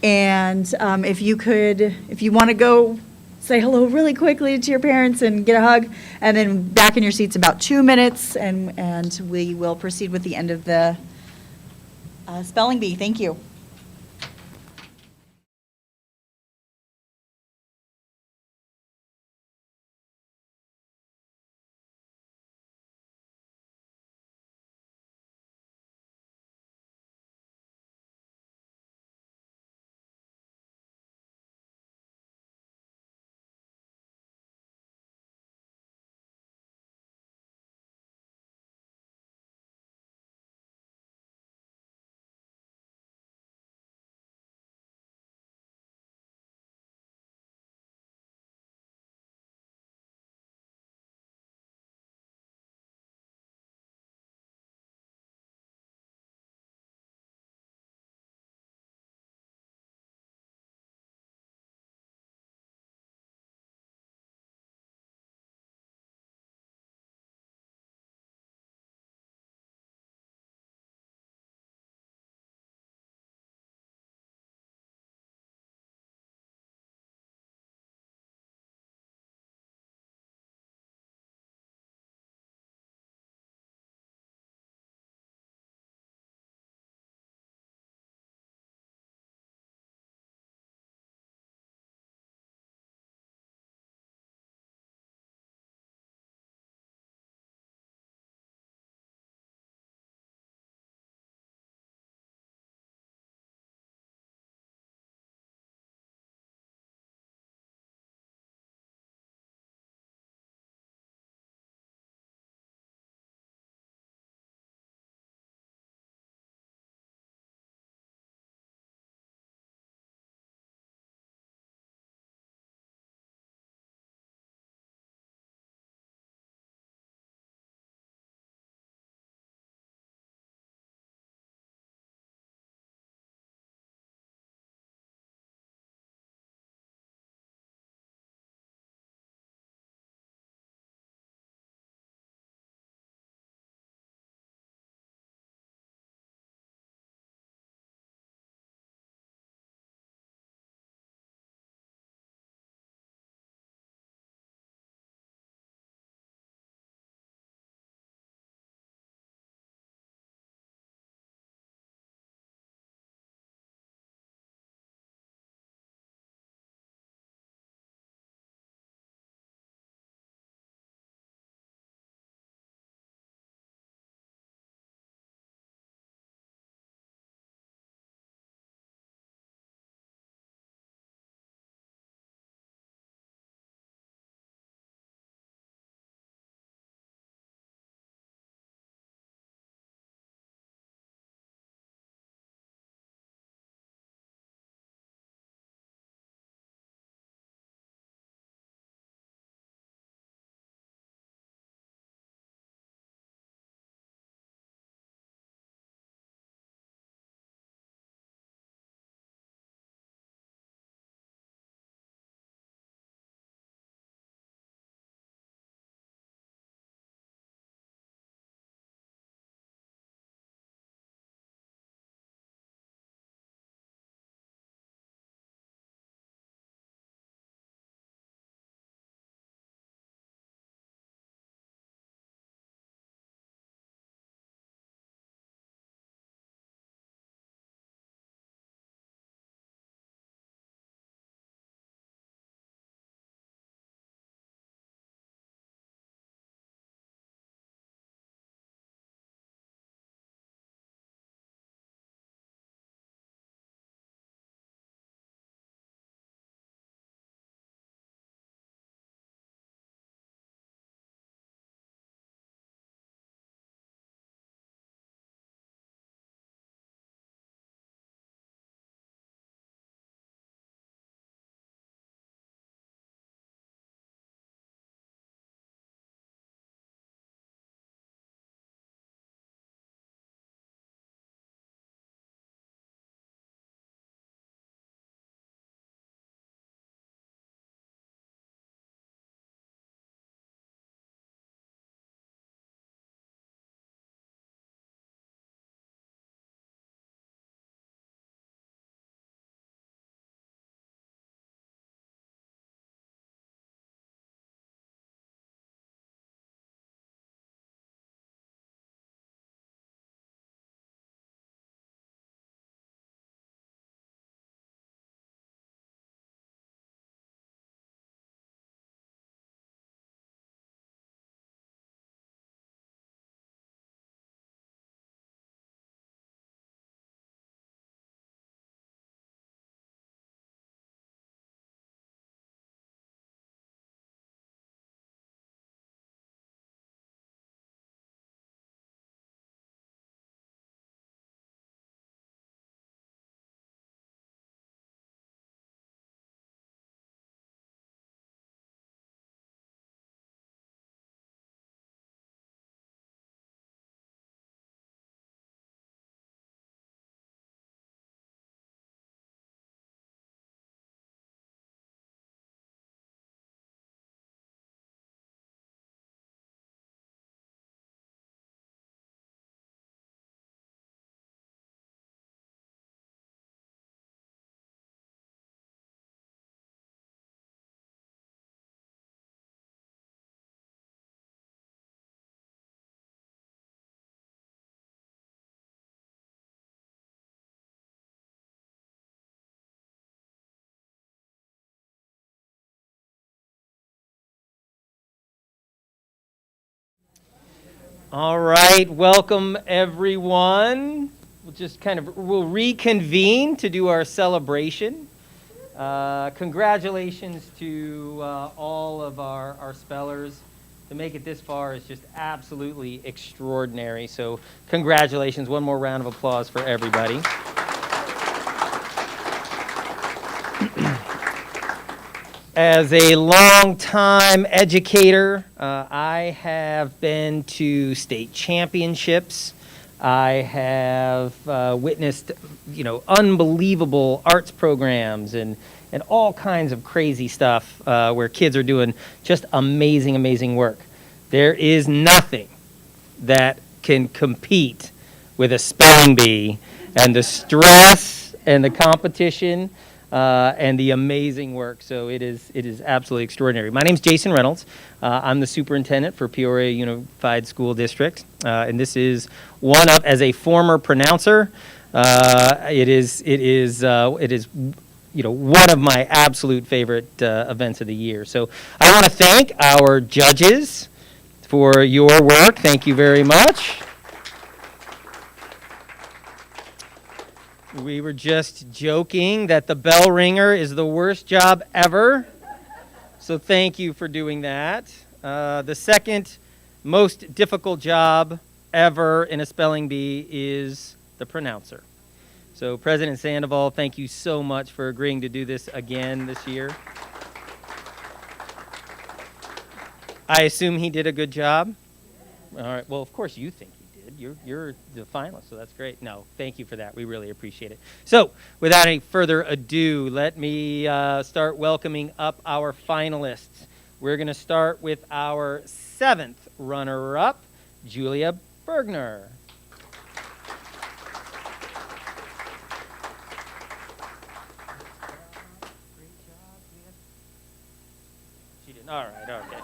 And if you want to go say hello really quickly to your parents and get a hug, and then back in your seats about 2 minutes, and we will proceed with the end of the spelling bee. Thank you. All right, welcome everyone. We'll reconvene to do our celebration. Congratulations to all of our spellers. To make it this far is just absolutely extraordinary. So congratulations, one more round of applause for everybody. As a longtime educator, I have been to state championships. I have witnessed, unbelievable arts programs and all kinds of crazy stuff where kids are doing just amazing, amazing work. There is nothing that can compete with a spelling bee and the stress and the competition and the amazing work. So it is absolutely extraordinary. My name's Jason Reynolds. I'm the superintendent for Peoria Unified School District, and this is one of, as a former pronouncer, it is one of my absolute favorite events of the year. So I want to thank our judges for your work. Thank you very much. We were just joking that the bell ringer is the worst job ever. So thank you for doing that. The second most difficult job ever in a spelling bee is the pronouncer. So President Sandoval, thank you so much for agreeing to do this again this year. I assume he did a good job? All right, well, of course you think he did. You're the finalist, so that's great. No, thank you for that. We really appreciate it. So without any further ado, let me start welcoming up our finalists. We're going to start with our 7th runner-up, Julia Bergner. All right, okay.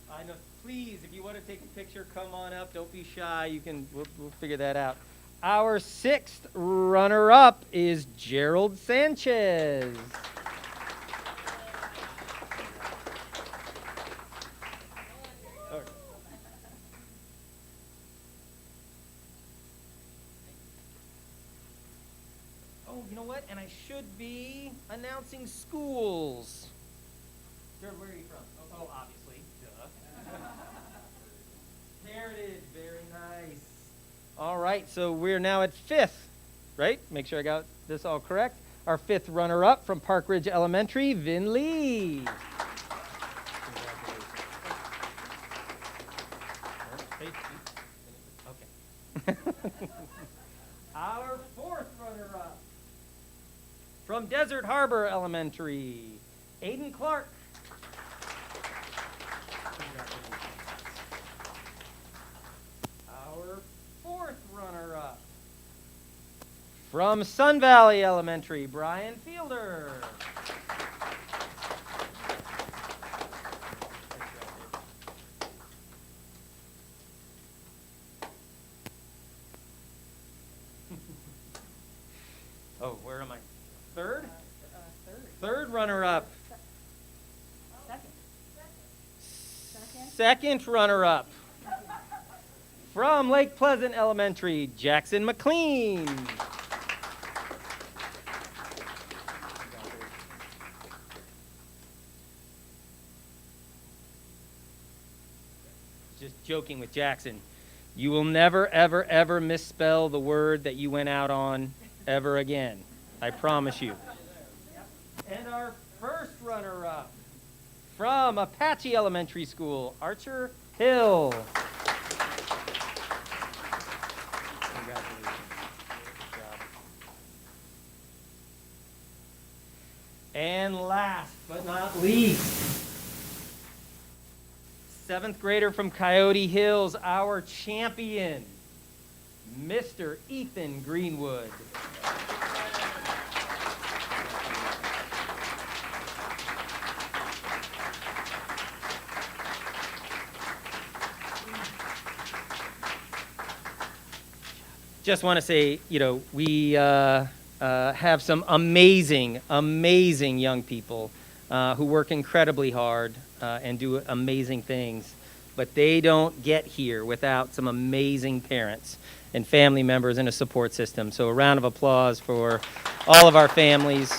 I know. Please, if you want to take a picture, come on up. Don't be shy. We'll figure that out. Our 6th runner-up is Gerald Sanchez. Oh, you know what? And I should be announcing schools. Gerald, where are you from? Oh, obviously. Duh. Heritage, very nice. All right, so we're now at 5th, right? Make sure I got this all correct. Our 5th runner-up from Park Ridge Elementary, Vin Lee. Okay. Our 4th runner-up from Desert Harbor Elementary, Aiden Clark. Our 4th runner-up from Sun Valley Elementary, Brian Fielder. Oh, where am I? 3rd? 3rd runner-up. 2nd runner-up from Lake Pleasant Elementary, Jackson McLean. Just joking with Jackson. You will never, ever, ever misspell the word that you went out on ever again. I promise you. And our 1st runner-up from Apache Elementary School, Archer Hill. Congratulations. Good job. And last but not least, 7th grader from Coyote Hills, our champion, Mr. Ethan Greenwood. Just want to say, we have some amazing, amazing young people who work incredibly hard and do amazing things. but they don't get here without some amazing parents and family members and a support system. So a round of applause for all of our families.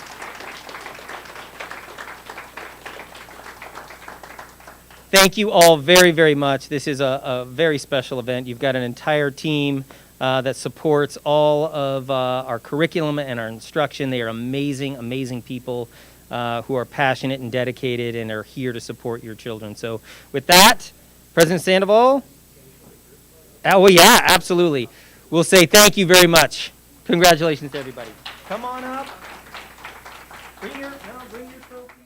Thank you all very, very much. This is a very special event. You've got an entire team that supports all of our curriculum and our instruction. They are amazing, amazing people who are passionate and dedicated and are here to support your children. So with that, President Sandoval? Oh, yeah, absolutely. We'll say thank you very much. Congratulations to everybody. Come on up. Bring your trophy.